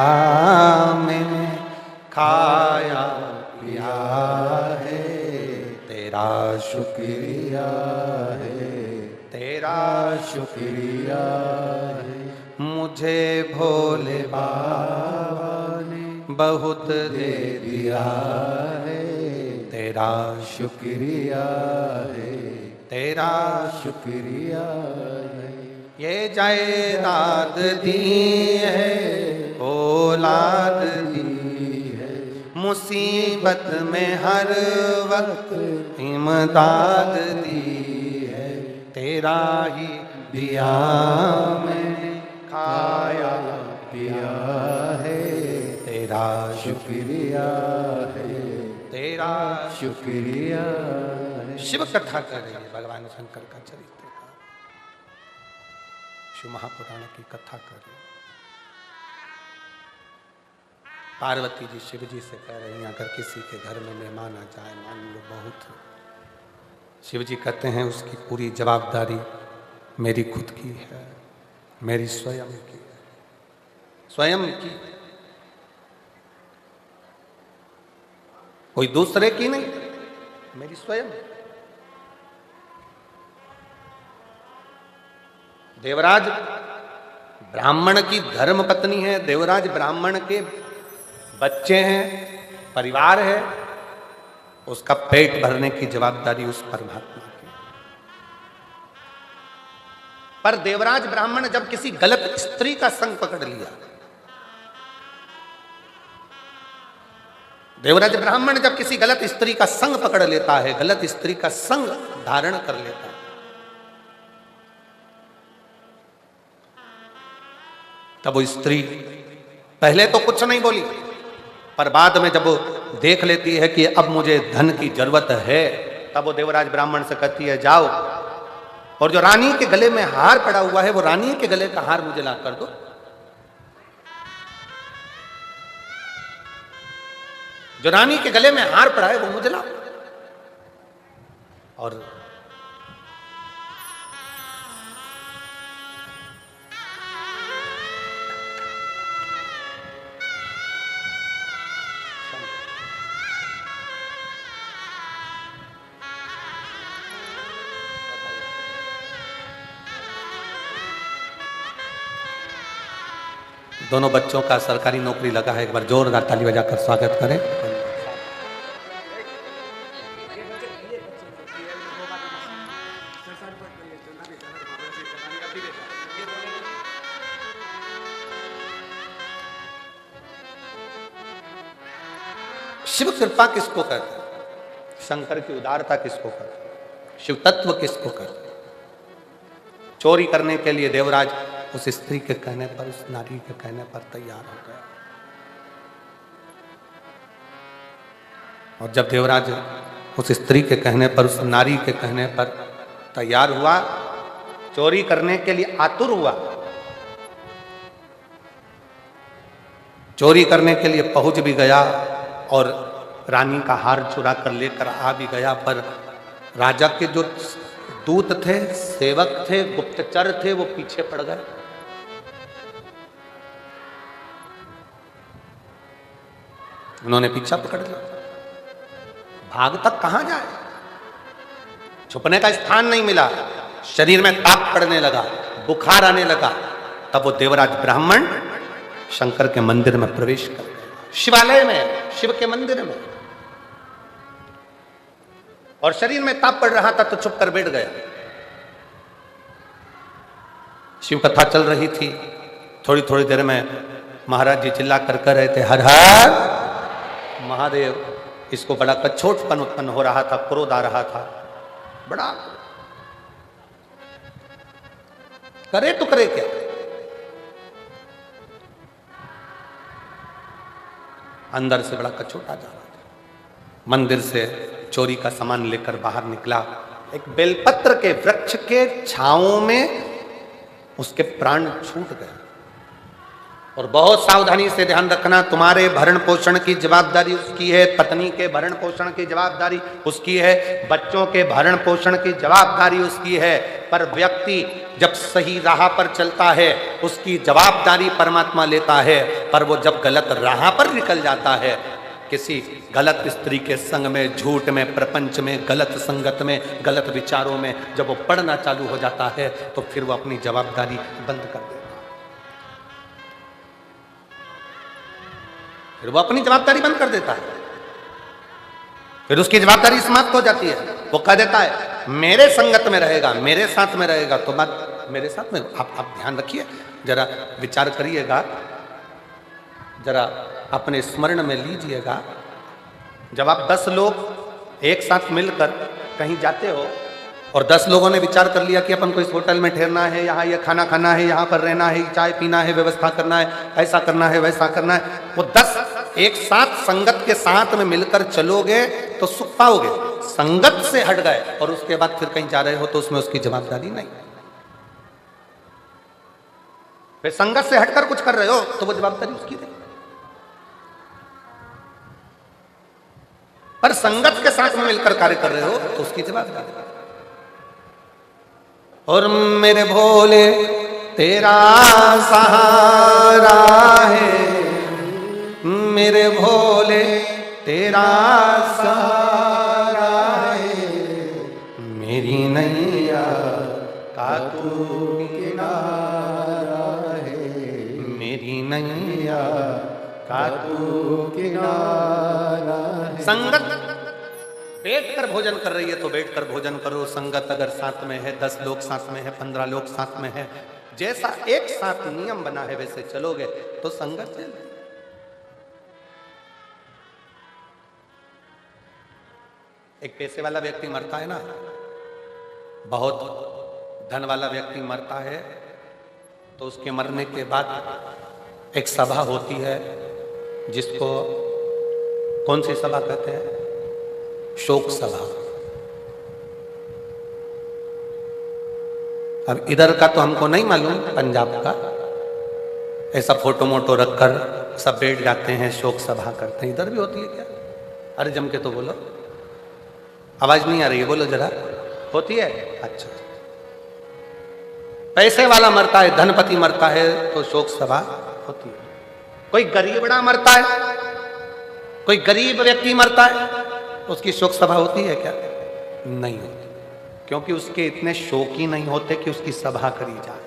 मैंने खाया पिया है, तेरा शुक्रिया है, तेरा शुक्रिया है। मुझे भोले बाबा ने बहुत दे दिया है, तेरा शुक्रिया है, तेरा शुक्रिया है। ये जायदाद दी है, औलाद दी है, मुसीबत में हर वक्त इमदाद दी है। तेरा ही दिया मैंने खाया पिया है, तेरा शुक्रिया है, तेरा शुक्रिया है। शिव कथा कर रही है, भगवान शंकर का चरित्र का, शिव महापुराण की कथा कर रही है। पार्वती जी शिव जी से कह रही हैं अगर किसी के घर में मेहमान आ जाए, मान लो बहुत, शिव जी कहते हैं उसकी पूरी जवाबदारी मेरी खुद की है, मेरी स्वयं की, स्वयं की, कोई दूसरे की नहीं, मेरी स्वयं। देवराज ब्राह्मण की धर्म पत्नी है, देवराज ब्राह्मण के बच्चे हैं, परिवार है, उसका पेट भरने की जवाबदारी उस परमात्मा की। पर देवराज ब्राह्मण जब किसी गलत स्त्री का संग पकड़ लिया, देवराज ब्राह्मण जब किसी गलत स्त्री का संग पकड़ लेता है, गलत स्त्री का संग धारण कर लेता है, तब वो स्त्री पहले तो कुछ नहीं बोली, पर बाद में जब वो देख लेती है कि अब मुझे धन की जरूरत है, तब वो देवराज ब्राह्मण से कहती है जाओ और जो रानी के गले में हार पड़ा हुआ है वो रानी के गले का हार मुझे ला कर दो। जो रानी के गले में हार पड़ा है वो मुझे ला। और दोनों बच्चों का सरकारी नौकरी लगा है, एक बार जोरदार ताली बजाकर स्वागत करें। शिव कृपा किसको कहते हैं? शंकर की उदारता किसको कहते हैं? शिव तत्व किसको कहते हैं? चोरी करने के लिए देवराज उस स्त्री के कहने पर, उस नारी के कहने पर तैयार हो गया। और जब देवराज उस स्त्री के कहने पर, उस नारी के कहने पर तैयार हुआ, चोरी करने के लिए आतुर हुआ, चोरी करने के लिए पहुंच भी गया और रानी का हार चुरा कर लेकर आ भी गया, पर राजा के जो दूत थे, सेवक थे, गुप्तचर थे, वो पीछे पड़ गए। उन्होंने पीछा पकड़ लिया। भाग तक कहां जाए, छुपने का स्थान नहीं मिला, शरीर में ताप पड़ने लगा, बुखार आने लगा। तब वो देवराज ब्राह्मण शंकर के मंदिर में प्रवेश कर गए, शिवालय में, शिव के मंदिर में। और शरीर में ताप पड़ रहा था तो चुप कर बैठ गया। शिव कथा चल रही थी। थोड़ी थोड़ी देर में महाराज जी चिल्ला कर कह रहे थे, हर हर महादेव। इसको बड़ा कछोटपन उत्पन्न हो रहा था, क्रोध आ रहा था बड़ा। करे तो करे क्या? अंदर से बड़ा कछोटा जा रहा था। मंदिर से चोरी का सामान लेकर बाहर निकला। एक बेलपत्र के वृक्ष के छांव में उसके प्राण छूट गए। और बहुत सावधानी से ध्यान रखना, तुम्हारे भरण पोषण की जवाबदारी उसकी है, पत्नी के भरण पोषण की जवाबदारी उसकी है, बच्चों के भरण पोषण की जवाबदारी उसकी है। पर व्यक्ति जब सही राह पर चलता है उसकी जवाबदारी परमात्मा लेता है। पर वो जब गलत राह पर निकल जाता है, किसी गलत स्त्री के संग में, झूठ में, प्रपंच में, गलत संगत में, गलत विचारों में जब वो पढ़ना चालू हो जाता है तो फिर वो अपनी जवाबदारी बंद कर देता है। फिर वो अपनी जवाबदारी बंद कर देता है, फिर उसकी जवाबदारी समाप्त हो जाती है। वो कह देता है मेरे संगत में रहेगा, मेरे साथ में रहेगा। तो बात मेरे साथ में, आप ध्यान रखिए, जरा विचार करिएगा, जरा अपने स्मरण में लीजिएगा। जब आप 10 लोग एक साथ मिलकर कहीं जाते हो और 10 लोगों ने विचार कर लिया कि अपन को इस होटल में ठहरना है, यहाँ ये खाना खाना है, यहाँ पर रहना है, चाय पीना है, व्यवस्था करना है, ऐसा करना है, वैसा करना है, वो 10 एक साथ संगत के साथ में मिलकर चलोगे तो सुख पाओगे। संगत से हट गए और उसके बाद फिर कहीं जा रहे हो तो उसमें उसकी जवाबदारी नहीं। फिर संगत से हटकर कुछ कर रहे हो तो वो जवाबदारी उसकी नहीं। पर संगत के साथ में मिलकर कार्य कर रहे हो तो उसकी जवाबदारी। और मेरे भोले तेरा सहारा है, मेरे भोले तेरा सहारा है, मेरी नैया का तू किनारा है, मेरी नैया का तू किनारा है। संगत बैठकर भोजन कर रही है तो बैठकर भोजन करो। संगत अगर साथ में है, 10 लोग साथ में है, 15 लोग साथ में है, जैसा एक साथ नियम बना है वैसे चलोगे तो संगत चल। एक पैसे वाला व्यक्ति मरता है ना, बहुत धन वाला व्यक्ति मरता है तो उसके मरने के बाद एक सभा होती है जिसको कौन सी सभा कहते हैं? शोक सभा। अब इधर का तो हमको नहीं मालूम, पंजाब का ऐसा फोटो मोटो रखकर सब बैठ जाते हैं, शोक सभा करते हैं। इधर भी होती है क्या? अरे जम के तो बोलो, आवाज नहीं आ रही है, बोलो जरा। होती है? अच्छा। पैसे वाला मरता है, धनपति मरता है तो शोक सभा होती है। कोई गरीबड़ा मरता है, कोई गरीब व्यक्ति मरता है, उसकी शोक सभा होती है क्या? नहीं होती, क्योंकि उसके इतने शोक ही नहीं होते कि उसकी सभा करी जाए।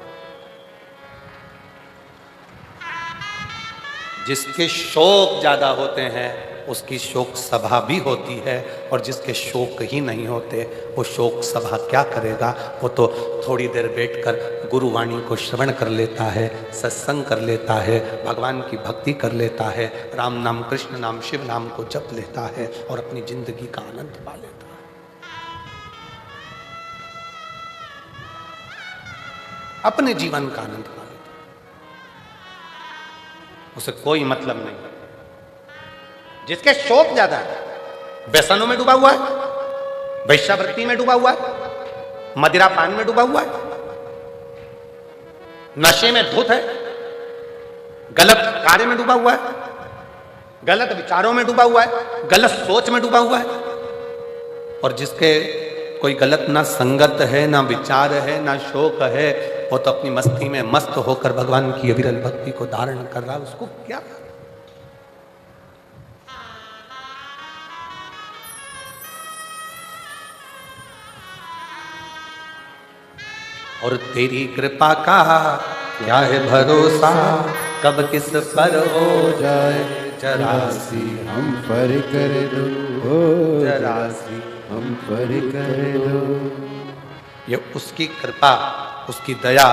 जिसके शोक ज्यादा होते हैं उसकी शोक सभा भी होती है, और जिसके शोक ही नहीं होते वो शोक सभा क्या करेगा? वो तो थोड़ी देर बैठकर गुरुवाणी को श्रवण कर लेता है, सत्संग कर लेता है, भगवान की भक्ति कर लेता है, राम नाम, कृष्ण नाम, शिव नाम को जप लेता है और अपनी जिंदगी का आनंद पा लेता है। अपने जीवन का आनंद पा लेता है, उसे कोई मतलब नहीं। जिसके शोक ज्यादा है, व्यसनों में डूबा हुआ है, वैश्यावृत्ति में डूबा हुआ है, मदिरा पान में डूबा हुआ है, नशे में धुत है, गलत कार्य में डूबा हुआ है, गलत विचारों में डूबा हुआ है, गलत सोच में डूबा हुआ है। और जिसके कोई गलत ना संगत है, ना विचार है, ना शोक है, वो तो अपनी मस्ती में मस्त होकर भगवान की अविरल भक्ति को धारण कर रहा है, उसको क्या। और तेरी कृपा का क्या है भरोसा, कब किस पर हो जाए जरासी हम पर कर दो, हो जरासी हम पर कर दो। ये उसकी कृपा, उसकी दया,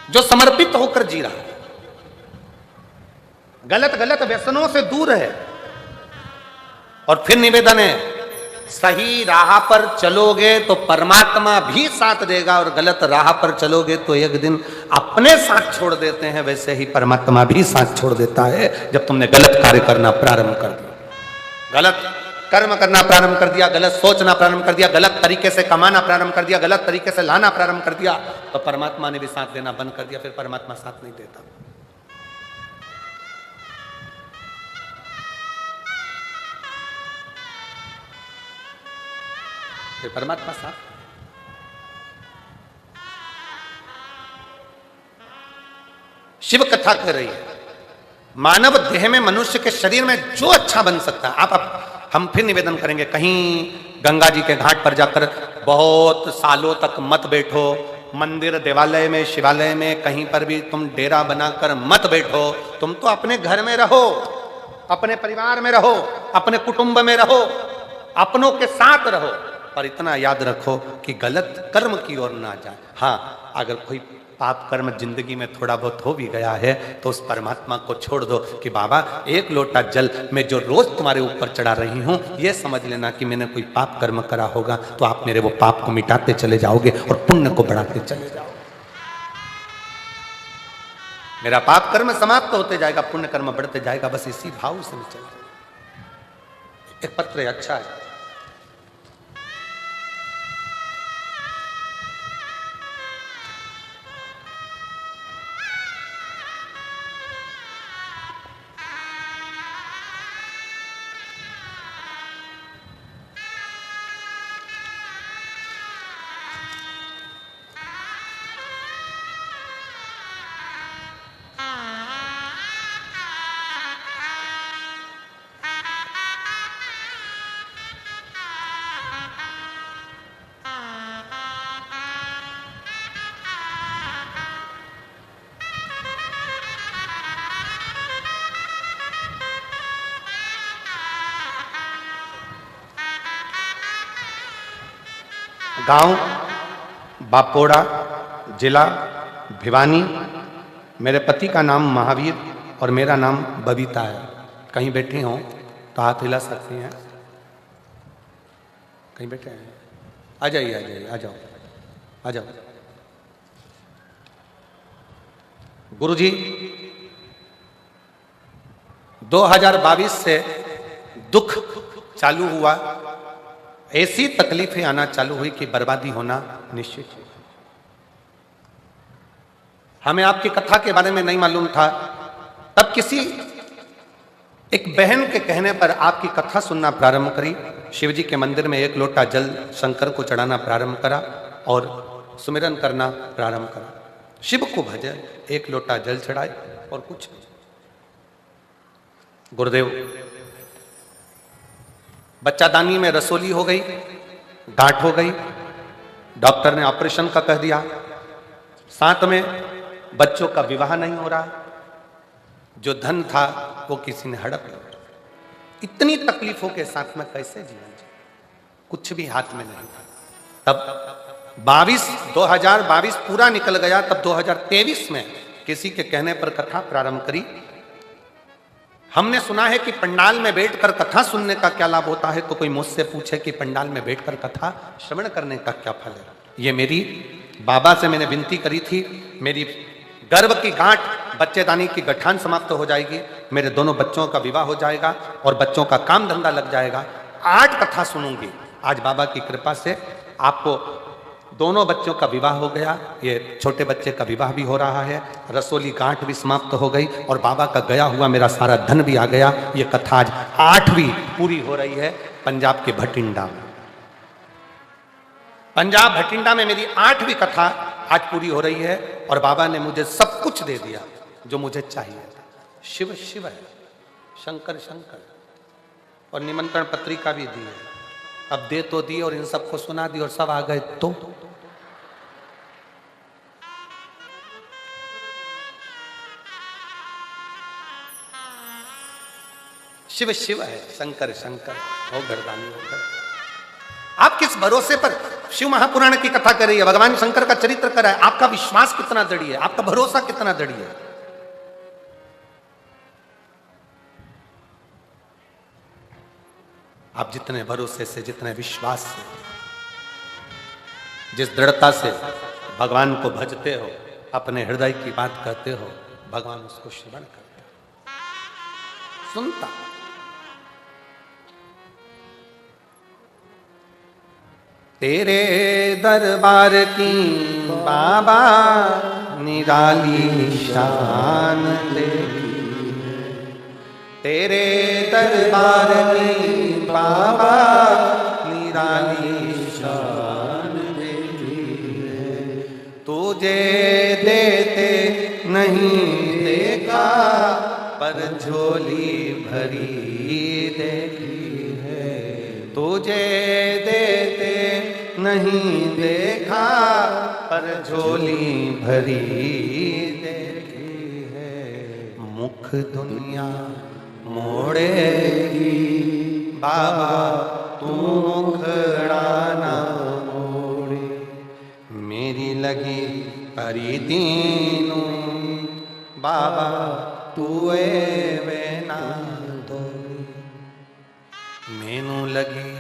जो समर्पित होकर जी रहा है, गलत गलत व्यसनों से दूर है। और फिर निवेदन है, सही राह पर चलोगे तो परमात्मा भी साथ देगा, और गलत राह पर चलोगे तो एक दिन अपने साथ छोड़ देते हैं, वैसे ही परमात्मा भी साथ छोड़ देता है। जब तुमने गलत कार्य करना प्रारंभ कर दिया, गलत कर्म करना प्रारंभ कर दिया, गलत सोचना प्रारंभ कर दिया, गलत तरीके से कमाना प्रारंभ कर दिया, गलत तरीके से लाना प्रारंभ कर दिया, तो परमात्मा ने भी साथ देना बंद कर दिया। फिर परमात्मा साथ नहीं देता। फिर परमात्मा साथ। शिव कथा कह रही है, मानव देह में, मनुष्य के शरीर में जो अच्छा बन सकता है, आप हम फिर निवेदन करेंगे, कहीं गंगा जी के घाट पर जाकर बहुत सालों तक मत बैठो, मंदिर देवालय में, शिवालय में, कहीं पर भी तुम डेरा बनाकर मत बैठो। तुम तो अपने घर में रहो, अपने परिवार में रहो, अपने कुटुंब में रहो, अपनों के साथ रहो, पर इतना याद रखो कि गलत कर्म की ओर ना जाए। हाँ, अगर कोई पाप कर्म जिंदगी में थोड़ा बहुत हो भी गया है तो उस परमात्मा को छोड़ दो कि बाबा एक लोटा जल मैं जो रोज तुम्हारे ऊपर चढ़ा रही हूं, ये समझ लेना कि मैंने कोई पाप कर्म करा होगा, तो आप मेरे वो पाप को मिटाते चले जाओगे और पुण्य को बढ़ाते चले जाओगे। मेरा पाप कर्म समाप्त होते जाएगा, पुण्य कर्म बढ़ते जाएगा, बस इसी भाव से मैं चल। एक पत्र है, अच्छा है। गांव बापोड़ा, जिला भिवानी। मेरे पति का नाम महावीर और मेरा नाम बबीता है। कहीं बैठे हों तो हाथ हिला सकती हैं। कहीं बैठे हैं? आ जाइए, आ जाइए, आ जाओ, आ जाओ। गुरुजी, 2022 से दुख चालू हुआ, ऐसी तकलीफें आना चालू हुई कि बर्बादी होना निश्चित है। हमें आपकी कथा के बारे में नहीं मालूम था, तब किसी एक बहन के कहने पर आपकी कथा सुनना प्रारंभ करी। शिवजी के मंदिर में एक लोटा जल शंकर को चढ़ाना प्रारंभ करा और सुमिरन करना प्रारंभ करा। शिव को भजन, एक लोटा जल चढ़ाए और कुछ नहीं। गुरुदेव, बच्चादानी में रसोली हो गई, गांठ हो गई, डॉक्टर ने ऑपरेशन का कह दिया, साथ में बच्चों का विवाह नहीं हो रहा, जो धन था वो किसी ने हड़प लिया। इतनी तकलीफों के साथ में कैसे जीवन जी, कुछ भी हाथ में नहीं था। तब 2022 पूरा निकल गया, तब 2023 में किसी के कहने पर कथा प्रारंभ करी। हमने सुना है कि पंडाल में बैठकर कथा सुनने का क्या लाभ होता है, तो कोई मुझसे पूछे कि पंडाल में बैठकर कथा श्रवण करने का क्या फल है। ये मेरी बाबा से मैंने विनती करी थी, मेरी गर्भ की गांठ, बच्चेदानी की गठान समाप्त हो जाएगी, मेरे दोनों बच्चों का विवाह हो जाएगा और बच्चों का काम धंधा लग जाएगा। 8 कथा सुनूंगी। आज बाबा की कृपा से आपको दोनों बच्चों का विवाह हो गया। ये छोटे बच्चे का विवाह भी हो रहा है, रसोली गांठ भी समाप्त हो गई और बाबा का गया हुआ मेरा सारा धन भी आ गया। ये कथा आज 8वीं पूरी हो रही है पंजाब के भटिंडा में। पंजाब भटिंडा में मेरी 8वीं कथा आज पूरी हो रही है और बाबा ने मुझे सब कुछ दे दिया जो मुझे चाहिए था। शिव शिव है, शंकर शंकर, और निमंत्रण पत्रिका भी दी है। अब दे तो दी और इन सबको सुना दी और सब आ गए तो शिव शिव है, शंकर शंकर, हो गर्दानी हो गर्दानी। आप किस भरोसे पर शिव महापुराण की कथा कर रही है, भगवान शंकर का चरित्र कर रहा है, आपका विश्वास कितना दृढ़ है, आपका भरोसा कितना दृढ़ है? आप जितने भरोसे से, जितने विश्वास से, जिस दृढ़ता से भगवान को भजते हो, अपने हृदय की बात कहते हो, भगवान उसको श्रवण करता, सुनता। तेरे दरबार की बाबा निराली शान तेरी, तेरे दरबार की बाबा निराली शान तेरी है। तुझे देते नहीं देखा पर झोली भरी देखी है, तुझे देते नहीं देखा पर झोली भरी देखी है। मुख दुनिया मोड़ेगी बाबा तू मुखड़ा ना मोड़े, मेरी लगी परी दीनू बाबा तू वे ना तोड़ी, मैनू लगी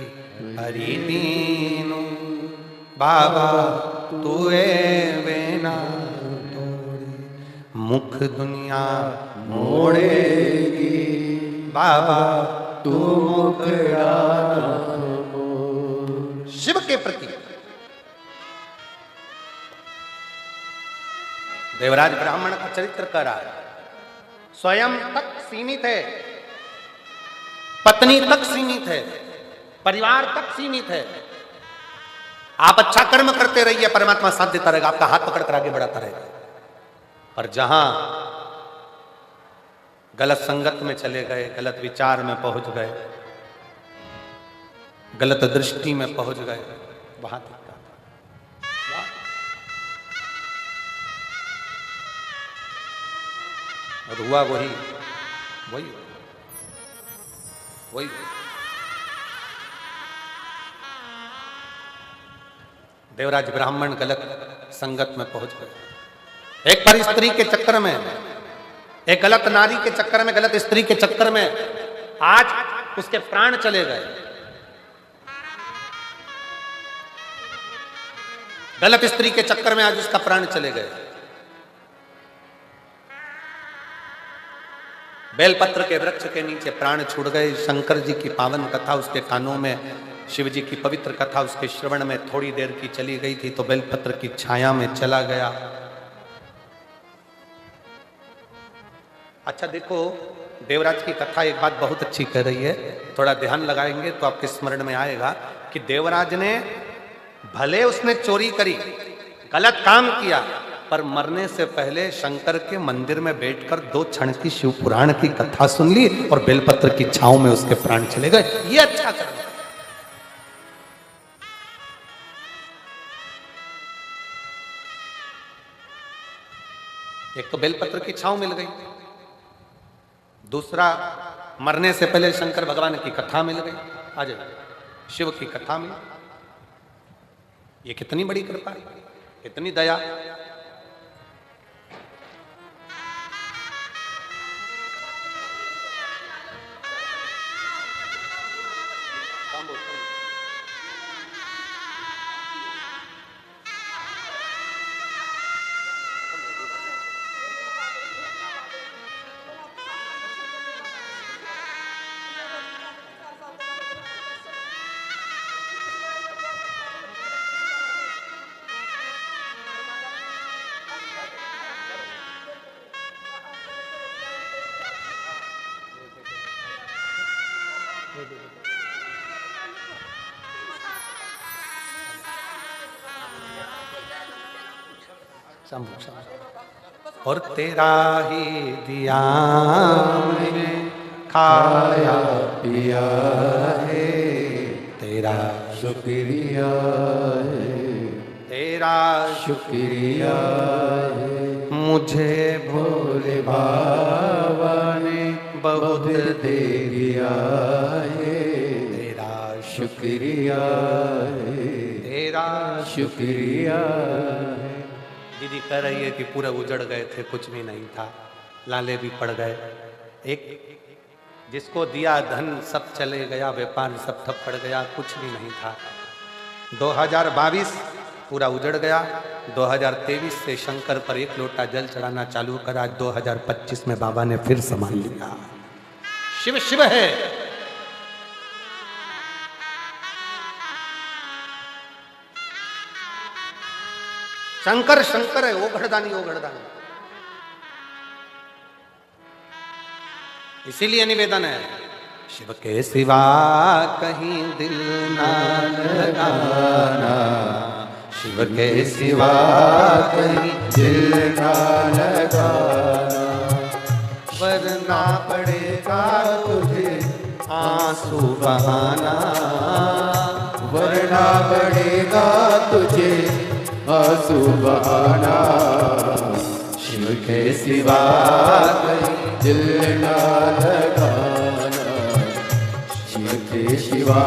परी दीनू बाबा तू वे ना तोड़ी। मुख दुनिया मोड़ेगी बाबा तू मुखड़ा ना मोड़। शिव के प्रति देवराज ब्राह्मण का चरित्र कर रहा है। स्वयं तक सीमित है, पत्नी तक सीमित है, परिवार तक सीमित है। आप अच्छा कर्म करते रहिए, परमात्मा साथ देता रहेगा, आपका हाथ पकड़कर आगे बढ़ाता रहेगा। पर जहां गलत संगत में चले गए, गलत विचार में पहुंच गए, गलत दृष्टि में पहुंच गए, वहां दिक्कत। और हुआ वही वही वही देवराज ब्राह्मण गलत संगत में पहुंच गए। एक पर स्त्री के चक्कर में, एक गलत नारी के चक्कर में, गलत स्त्री के चक्कर में आज उसके प्राण चले गए। गलत स्त्री के चक्कर में आज उसका प्राण चले गए। बेलपत्र के वृक्ष के नीचे प्राण छूट गए। शंकर जी की पावन कथा उसके कानों में, शिव जी की पवित्र कथा उसके श्रवण में थोड़ी देर की चली गई थी तो बेलपत्र की छाया में चला गया। अच्छा देखो, देवराज की कथा एक बात बहुत अच्छी कह रही है, थोड़ा ध्यान लगाएंगे तो आपके स्मरण में आएगा कि देवराज ने, भले उसने चोरी करी, गलत काम किया, पर मरने से पहले शंकर के मंदिर में बैठकर 2 क्षण की शिव पुराण की कथा सुन ली और बेलपत्र की छांव में उसके प्राण चले गए। ये अच्छा कर। एक तो बेलपत्र की छांव मिल गई, दूसरा मरने से पहले शंकर भगवान की कथा मिल गई, आज शिव की कथा मिल। ये कितनी बड़ी कृपा है, कितनी दया। शंभु शंभु। और तेरा ही दिया मैंने खाया पिया है, तेरा शुक्रिया है, तेरा शुक्रिया है। मुझे भोले बाबा ने बहुत दे दिया है, तेरा शुक्रिया है, तेरा शुक्रिया है। दीदी कह रही है कि पूरे उजड़ गए थे, कुछ भी नहीं था, लाले भी पड़ गए। एक जिसको दिया धन सब चले गया, व्यापार सब ठप पड़ गया, कुछ भी नहीं था। 2022 पूरा उजड़ गया। 2023 से शंकर पर एक लोटा जल चढ़ाना चालू करा। 2025 में बाबा ने फिर संभाल लिया। शिव शिव है। शंकर शंकर है, ओघड़दानी ओघड़दानी। इसीलिए निवेदन है, शिव के सिवा कहीं दिल ना लगाना, शिव के सिवा कहीं दिल ना लगाना, वरना पड़ेगा तुझे आंसू बहाना, वरना पड़ेगा तुझे आंसू बहाना। शिव के सिवा कहीं दिल ना लगाना, शिव के सिवा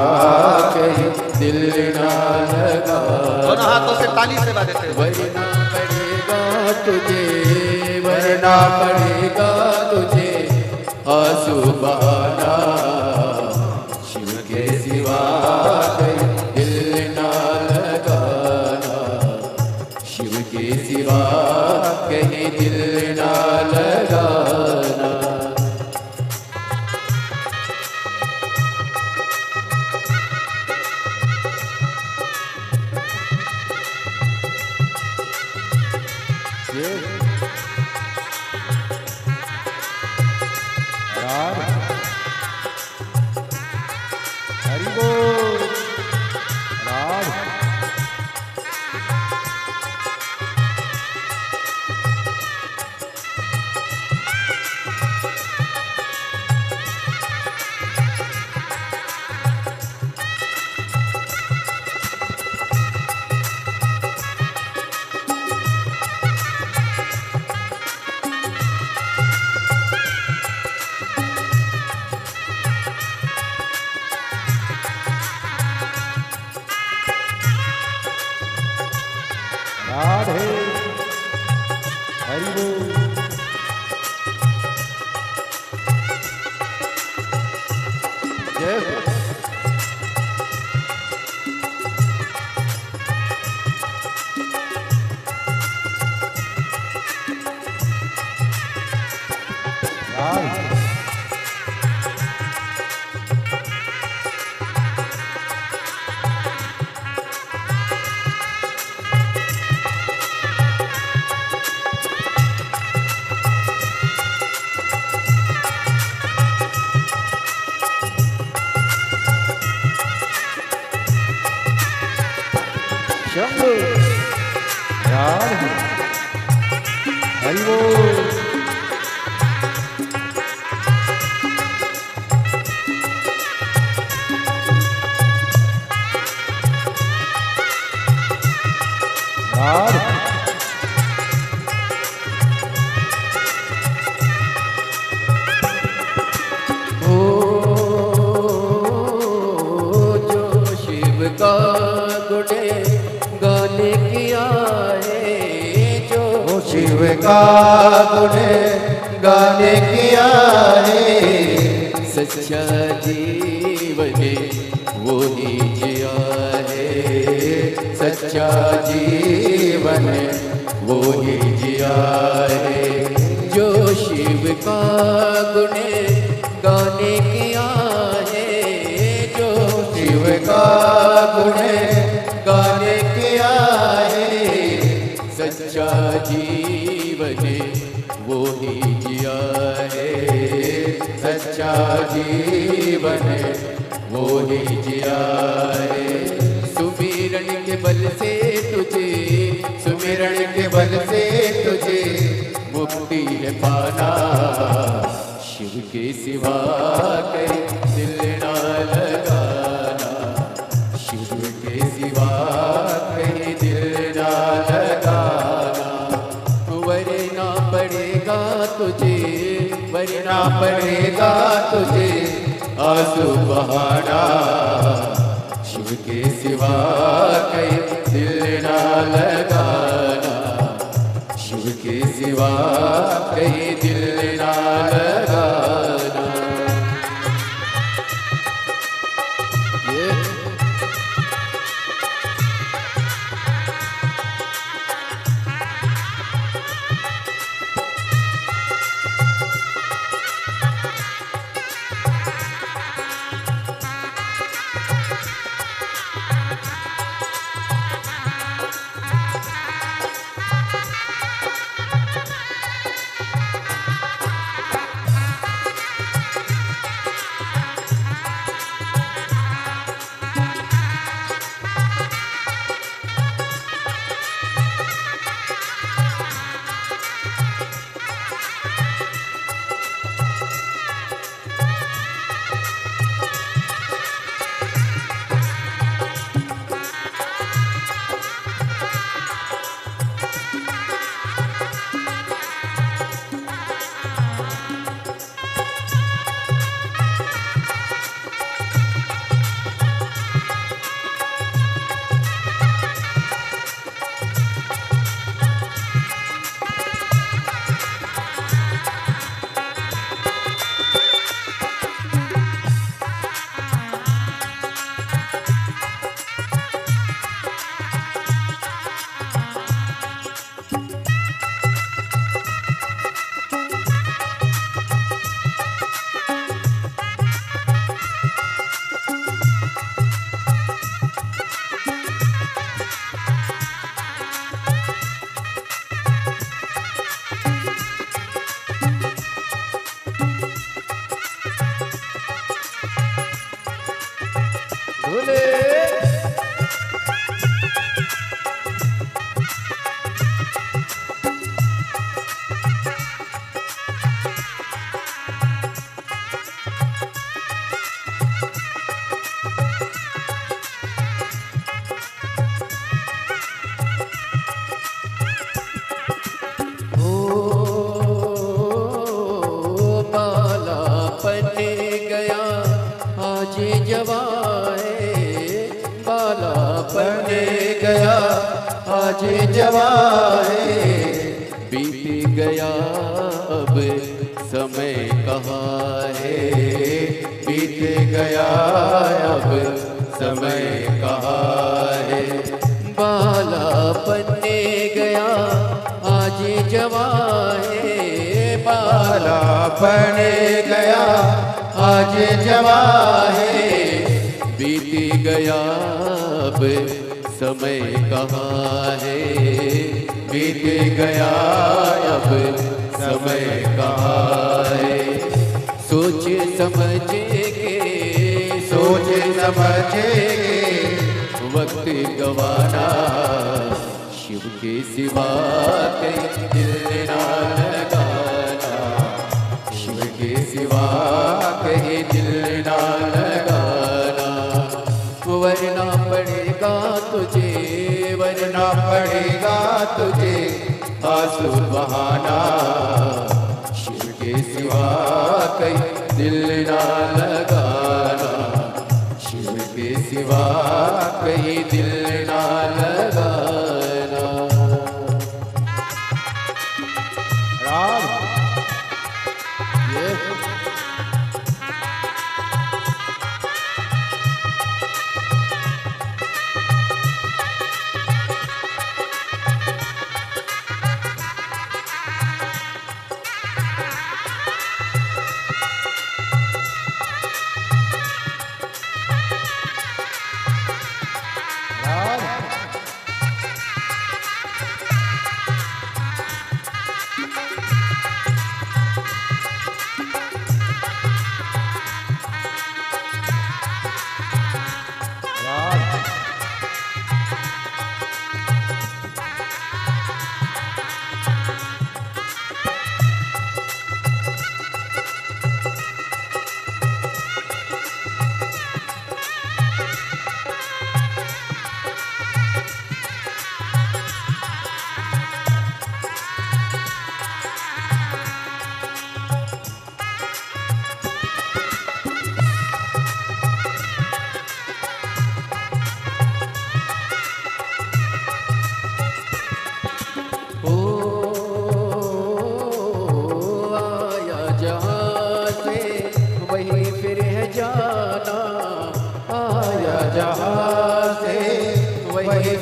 कहीं दिल ना लगाना। दोनों हाथों से ताली से बजाते हुए। वरना पड़ेगा तुझे, वरना पड़ेगा तुझे आंसू बहाना। शिव के सिवा कहीं दिल ना लगाना, शिव के सिवा कहीं दिल ना लगाना। हरि बोल राम। राधे हरि बोल। जय हो। राधे शंभु राधे हरि बोल। राधे जो शिव का गुणे गाने किया है, जो शिव का गुणे गाने किया है। सच्चा जीवन वो ही जिया है, सच्चा जीवन वो ही जिया है। जो शिव का गुणे गाने किया है, जो शिव का गुणे गाने किया है। सच्चा जीवन वो ही जिया है, सच्चा जीवन वो ही जिया है। सुमिरन के बल से तुझे, सुमिरन के बल से कोटि है पाना, शिव के सिवा कहीं दिल ना लगाना, शिव के सिवा कहीं दिल ना लगाना। वरना पड़ेगा तुझे, वरना पड़ेगा तुझे आंसू बहाना, शिव के सिवा कहीं दिल ना लगाना, शिव के सिवा कहीं दिल ना लगाना। ये गया आज जवाए, बीत गया अब समय कहाँ है, बीत गया अब समय कहाँ है। बाला पन्ने गया आज जवाए, बाला पन्ने गया आज जवाए, बीत गया अब समय कहाँ है, बीत गया अब समय कहाँ है। सोच समझ के, सोच समझ के वक्त गवाना, शिव के सिवा कहीं दिल ना लगाना, शिव के सिवा कहीं दिल ना लगाना। वरना पड़ेगा तुझे, वरना पड़ेगा तुझे आंसू बहाना, शिव के सिवा कहीं दिल ना लगाना, शिव के सिवा कहीं दिल ना लगाना। राम ये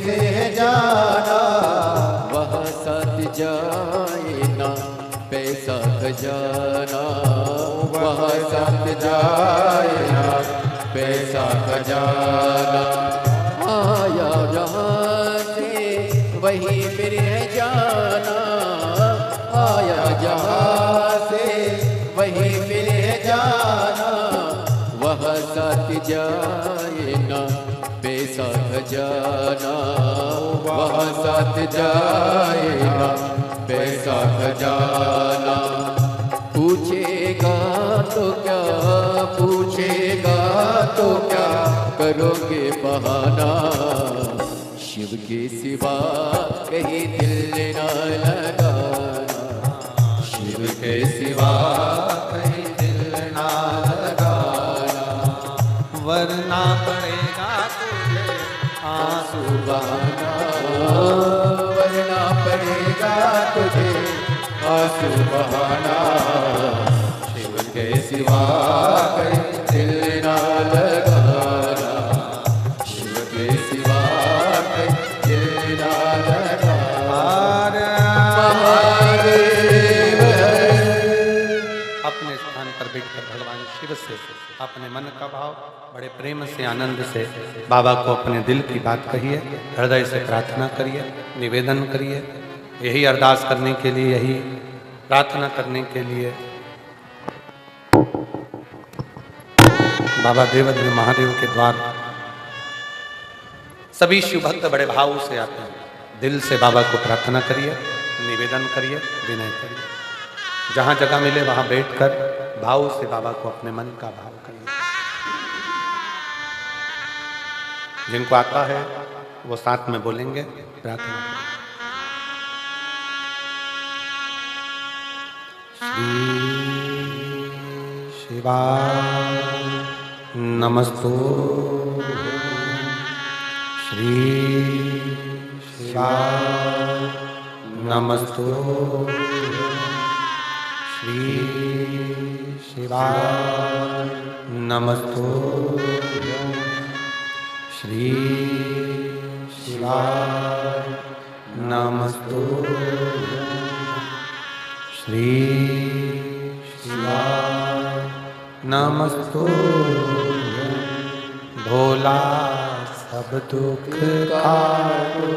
से है जाना, वहाँ साथ जाए ना पैसा खजाना, वहाँ साथ जाए ना पैसा खजाना। आया जहाँ से वही फिर है जाना, आया जहाँ से वही फिर है जाना, वहाँ साथ जाए ना पैसा खजाना, वहाँ साथ जाए ना पैसा खजाना। पूछेगा तो क्या, पूछेगा तो क्या करोगे बहाना, शिव के सिवा कहीं दिल न लगाना, शिव के सिवा कहीं दिल न लगाना, वरना पड़ेगा तुझे आंसू बहाना, वरना पड़ेगा तुझे आंसू बहाना, शिव के सिवा कहीं दिल न लगाना, शिव के सिवा कहीं दिल न लगाना। महादेव अपने स्थान पर बैठकर भगवान शिव से अपने मन का भाव बड़े प्रेम से आनंद से बाबा को अपने दिल की बात कहिए, हृदय से प्रार्थना करिए, निवेदन करिए। यही अरदास करने के लिए, यही प्रार्थना करने के लिए बाबा देवद्र महादेव के द्वार सभी शिव भक्त बड़े भाव से आते हैं। दिल से बाबा को प्रार्थना करिए, निवेदन करिए, विनय करिए। जहाँ जगह मिले वहाँ बैठकर भाव से बाबा को अपने मन का भाव करिए। जिनको आता है वो साथ में बोलेंगे, प्रार्थना करें। श्री शिवाय नमस्तु, श्री शिवाय नमस्तु, श्री शिवाय नमस्तु, श्री शिवाय नमस्तु, श्री शिवाय नमस्तु। भोला सब दुख काटो,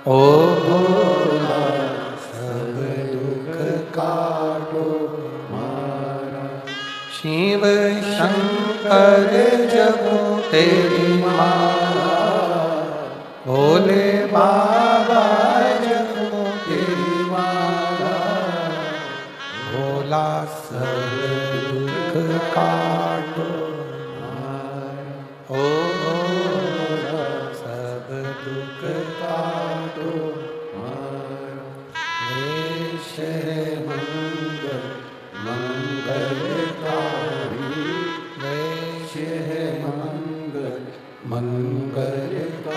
ओ भोला सब दुख काटो मारा। शिव शंकर जपो तेरी माला, भोले बाबा जपो तेरी माला। भोला सब दुख काटो मारा, ओ भोला सब दुख काटो मारा। वेश मंगल मंगलकारी, वेश मंगल मंगलकारी।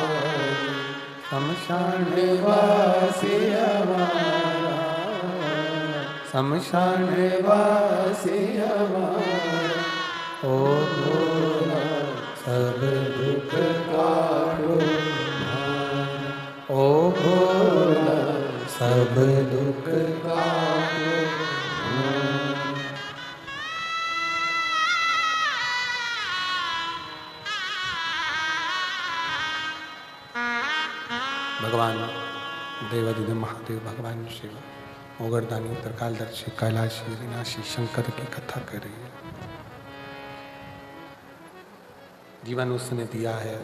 शमशान वासी हमारा, शमशान वासी हमारा। ओ भोला सब दुख काटो मारा, ओ भोला सब दुख काटो मारा। भगवान देवादिदेव महादेव, भगवान शिव, ओगरदानी, उत्तरकालदर्शी, कैलाशी, विनाशी शंकर की कथा कर रही है। जीवन उसने दिया है,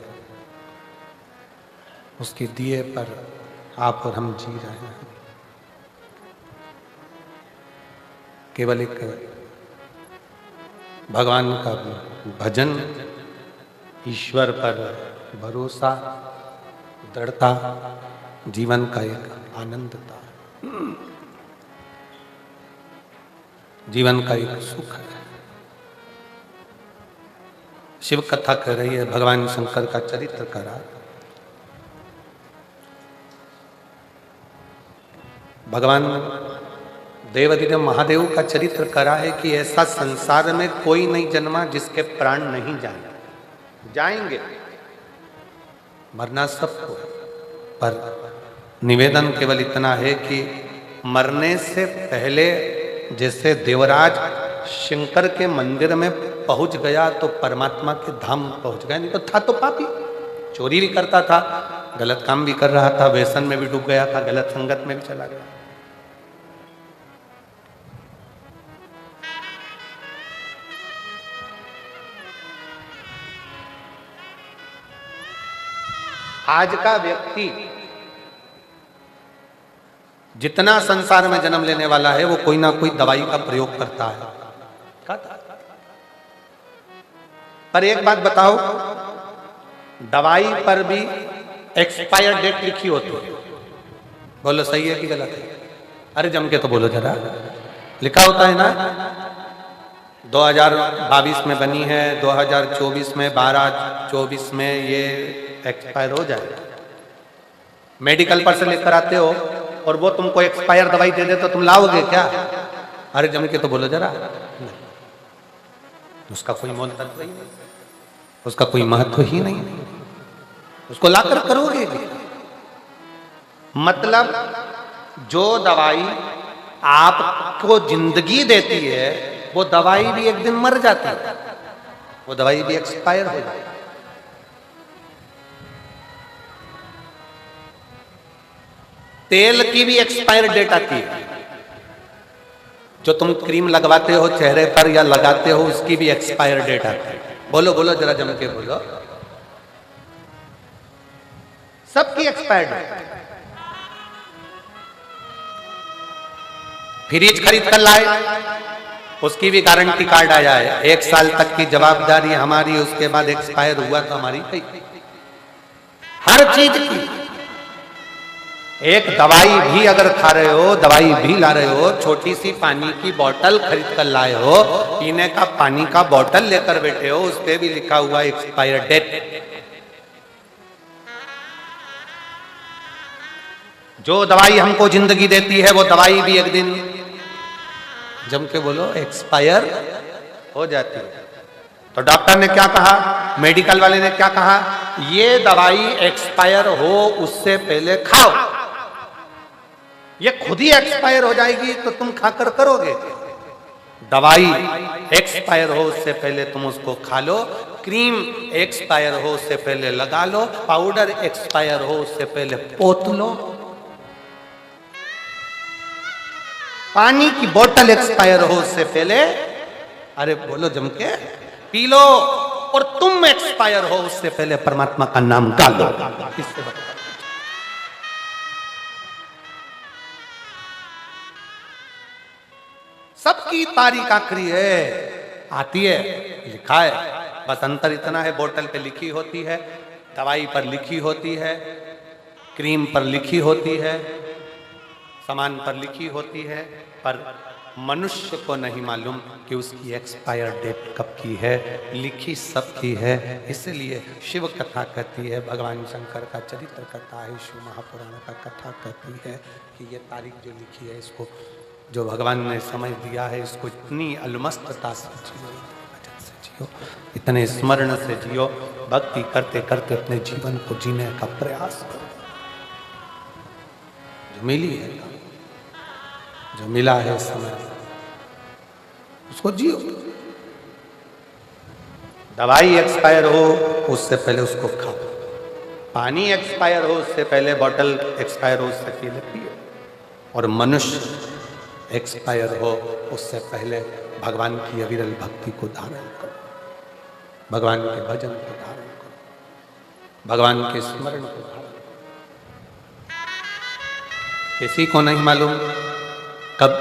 उसके दिए पर आप और हम जी रहे हैं। केवल एक भगवान का भजन, ईश्वर पर भरोसा, दृढ़ता जीवन का एक आनंद था, जीवन का एक सुख है। शिव कथा कर रही है, भगवान शंकर का चरित्र करा। भगवान देवादिदेव महादेव का चरित्र करा है कि ऐसा संसार में कोई नहीं जन्मा जिसके प्राण नहीं जाए, जाएंगे। मरना सबको है, पर निवेदन केवल इतना है कि मरने से पहले जैसे देवराज शंकर के मंदिर में पहुंच गया तो परमात्मा के धाम पहुंच गया, नहीं तो था तो पापी, चोरी भी करता था, गलत काम भी कर रहा था, व्यसन में भी डूब गया था, गलत संगत में भी चला गया। आज का व्यक्ति जितना संसार में जन्म लेने वाला है वो कोई ना कोई दवाई का प्रयोग करता है। पर एक बात बताओ, दवाई पर भी एक्सपायर डेट लिखी होती है, बोलो सही है कि गलत है? अरे जम के तो बोलो जरा, लिखा होता है ना, 2022 में बनी है, 2024 में 12/24 में ये एक्सपायर हो जाएगा। मेडिकल पर से लेकर आते हो और वो तुमको एक्सपायर दवाई दे दे तो तुम लाओगे क्या? अरे जम के तो बोलो जरा, उसका कोई मोल तत्व ही नहीं, उसका कोई महत्व ही नहीं, उसको लाकर करोगे भी। मतलब जो दवाई आपको जिंदगी देती है वो दवाई भी एक दिन मर जाती है, वो दवाई भी एक्सपायर हो जाती है। तेल की भी एक्सपायर डेट आती है, जो तुम क्रीम लगवाते हो चेहरे पर या लगाते हो उसकी भी एक्सपायर डेट आती है। बोलो बोलो जरा जम के बोलो, सबकी एक्सपायर डेट। फ्रिज खरीद कर लाए, उसकी भी गारंटी कार्ड आया है, 1 साल तक की जवाबदारी हमारी, उसके बाद एक्सपायर हुआ तो हमारी गई। हर चीज की एक दवाई भी अगर खा रहे हो, दवाई भी ला रहे हो, छोटी सी पानी की बोतल खरीद कर लाए हो, पीने का पानी का बोतल लेकर बैठे हो, उस पे भी लिखा हुआ एक्सपायर डेट। जो दवाई हमको जिंदगी देती है वो दवाई भी एक दिन जम के बोलो एक्सपायर हो जाती है। तो डॉक्टर ने क्या कहा, मेडिकल वाले ने क्या कहा, ये दवाई एक्सपायर हो उससे पहले खाओ, ये खुद ही एक्सपायर हो जाएगी तो तुम खाकर करोगे। दवाई एक्सपायर हो उससे पहले तुम उसको खा लो, क्रीम एक्सपायर हो उससे पहले लगा लो, पाउडर एक्सपायर हो उससे पहले पोत लो, पानी की बोतल एक्सपायर हो उससे पहले, अरे बोलो जम के, पी लो, और तुम एक्सपायर हो उससे पहले परमात्मा का नाम डालो। इससे बताओ, सबकी तारीख आखिरी है, आती है, लिखा है, बस अंतर इतना है, बोतल पे लिखी होती है, दवाई पर लिखी होती है, क्रीम पर लिखी होती है, सामान पर लिखी होती है, पर मनुष्य को नहीं मालूम कि उसकी एक्सपायर डेट कब की है, लिखी सबकी है। इसलिए शिव कथा कहती है, भगवान शंकर का चरित्र कहता है, शिव महापुराण का कथा कहती है कि ये तारीख जो लिखी है इसको जो भगवान ने समझ दिया है, इसको इतनी अलमस्तता से जियो, वचन से जियो, इतने स्मरण से जियो, भक्ति करते करते अपने जीवन को जीने का प्रयास करो। जो मिली है, जो मिला है समय, उसको जियो। दवाई एक्सपायर हो उससे पहले उसको खाओ, पानी एक्सपायर हो उससे पहले, बोतल एक्सपायर हो उससे पहले पियो, और मनुष्य एक्सपायर हो उससे पहले भगवान की अविरल भक्ति को धारण करो, भगवान के भजन को धारण करो, भगवान के स्मरण को धारण करो। किसी को नहीं मालूम कब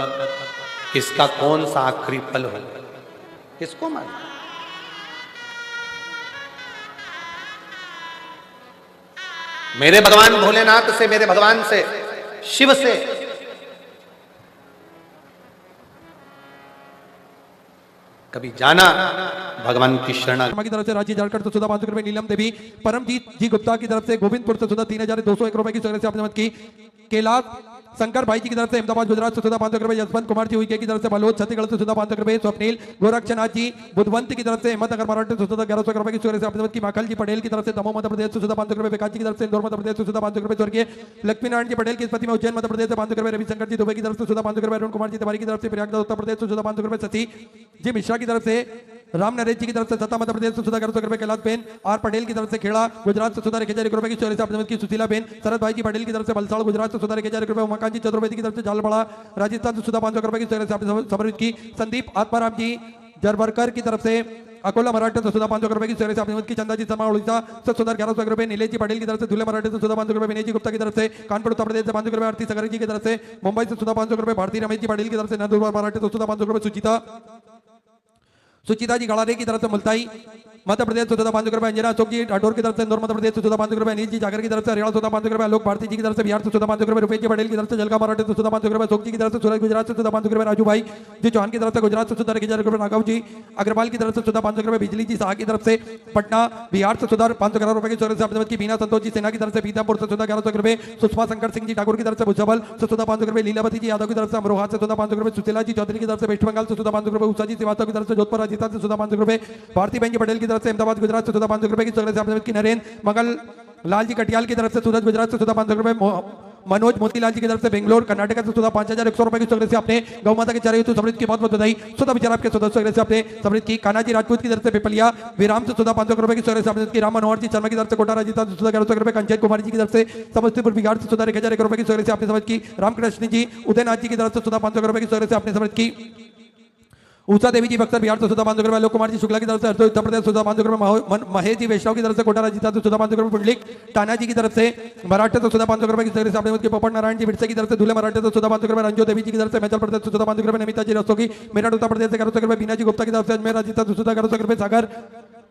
किसका कौन सा आखिरी पल हो, किसको मालूम? मेरे भगवान भोलेनाथ से, मेरे भगवान से, शिव से कभी जाना भगवान की शरण की तरफ से राजी झारखंड तो सुधा 500 रुपए, नीलम देवी परमजीत जी गुप्ता की तरफ से गोविंदपुर से सुधा 3201 रुपए की सगरे से आपने मत की, कैलाश शंकर भाई जी की तरफ से अहमदाबाद गुजरात से 14,500 रुपए, यशवंत कुमार जी हुई की तरफ से बलोच छत्तीसगढ़ से 14,500 रुपए, स्वप्नील गोरक्षनाथ जी बुधवंत की तरफ से अहमदनगर महाराष्ट्र से 1100 रुपए की स्वर्गीय से आपकी माखल जी पटेल की तरफ से दमोह मध्य प्रदेश से 14,500 रुपए, विकास जी की तरफ से इंदौर मध्य प्रदेश से 14,500 रुपए, स्वर्गीय लक्ष्मी नारायण जी पटेल की स्मृति में उज्जैन मध्य प्रदेश से 500 रुपए, रविशंकर जी दुबई की तरफ से 14,500 रुपए, अरुण कुमार जी तिवारी की तरफ से प्रयागराज उत्तर प्रदेश से 14,500 रुपए, सती जी मिश्रा की तरफ से, राम नरेश जी की तरफ से सत्ता मध्य प्रदेश से 1100 रुपए, कैलाश बेन आर पटेल की तरफ से खेड़ा गुजरात से 14,000 रुपए की स्वर्गीय से आपकी की सुशीला बेन, शरद भाई जी पटेल की तरफ से बलसाड़ गुजरात से 14,000 रुपए, उमाकांत जी चतुर्वेदी की तरफ से झालवाड़ा राजस्थान से 14,500 रुपए की स्वर्गीय से आपने समर्पित की, संदीप आत्माराम जी जरबरकर की तरफ से अकोला मराठा से 14,500 रुपए की स्वर्गीय से आपने की, चंदा जी शर्मा उड़ीसा से 11,100 रुपए, नीलेश जी पटेल की तरफ से धुले मराठे से 14,500 रुपए, विनय जी गुप्ता की तरफ से कानपुर उत्तर प्रदेश से 500 रुपए, आरती सगरी जी की तरफ से मुंबई से 14,500 रुपए, भारती रमेश जी पटेल की तरफ से नंदुरबार मराठे से 14,500 रुपए, सुचिता जी गड़ारे की तरफ से मुल्ताई मध्य प्रदेश से 14,500 रुपए, अंजना अशोक जी ठाठौर की तरफ से इंदौर मध्य प्रदेश से 14,500 रुपए, अनिल जी जागर की तरफ से हरियाणा 14,500 रुपए, आलोक भारती जी की तरफ से बिहार से 14,500 रुपए, रुपेश जी पटेल की तरफ से जलगांव मराठे से 14,500 रुपए, अशोक जी की तरफ से सूरज गुजरात से 14,500 रुपए, राजू भाई जी चौहान की तरफ से गुजरात से 14,000 रुपए, नागव जी अग्रवाल की तरफ से 14,500 रुपए, बिजली जी शाह की तरफ से पटना बिहार से 14,500 रुपए की स्वर्गीय से आपने की, बीना संतोष जी सेना की तरफ से पीतापुर से 14,1100 रुपए, सुषमा शंकर सिंह जी ठाकुर की तरफ से भुजबल से 14,500 रुपए, लीलावती जी यादव की तरफ से अमरोहा से 14,500 रुपए, सुशीला जी चौधरी की तरफ से वेस्ट बंगाल से 14,500 रुपए, उषा जी श्रीवास्तव की तरफ से जोधपुर राजस्थान से 14,500 रुपए, भारती बहन जी पटेल की तरफ से अहमदाबाद गुजरात से 14,500 रुपए की स्वर्गीय से आपने की, नरेंद्र मंगल लाल जी कटियाल की तरफ से सूरज गुजरात से 14,500 रुपए, मनोज मोतीलाल जी की तरफ से बेंगलोर कर्नाटक से 5,100 रुपए की स्वर्गीय से आपने गौ माता के चारे हेतु समृद्ध की बहुत बहुत बधाई, स्वतः विचार आपके सदस्य से आपने समृद्ध की, कान्हा जी राजपूत की तरफ से पिपलिया विराम से 14,500 रुपए की स्वर्गीय से आपने की, राम मनोहर जी शर्मा की तरफ से कोटा राजस्थान से 14,1100 रुपए, कंचन कुमार जी की तरफ से समस्तीपुर बिहार से 14,100 रुपए की स्वर्गीय से आपने समझ की, रामकृष्ण जी उदयनाथ जी की तरफ से 14,500 रुपए की स्वर्गीय से आपने समझ की, उषा देवी जी बक्सर बिहार से 14,500 रुपए, आलोक कुमार जी शुक्ला की तरफ से उत्तर प्रदेश 14,500 रुपए, महेश जी वैष्णव की तरफ से कोटा राजस्थान से 14,500 रुपए, पुंडलिक टाना जी की तरफ से मराठा से 14,500 रुपए की स्वर्गीय से आपने पोपट नारायण जी बिरसे की तरफ से धुले मराठा से 14,500 रुपए, रंजो देवी जी की तरफ से हिमाचल प्रदेश से 14,500 रुपए, नमिता जी रस्तोगी मेरठ उत्तर प्रदेश से 1100 रुपए, बीना जी गुप्ता की तरफ से अजमेर राजस्थान से 1100 रुपए, सागर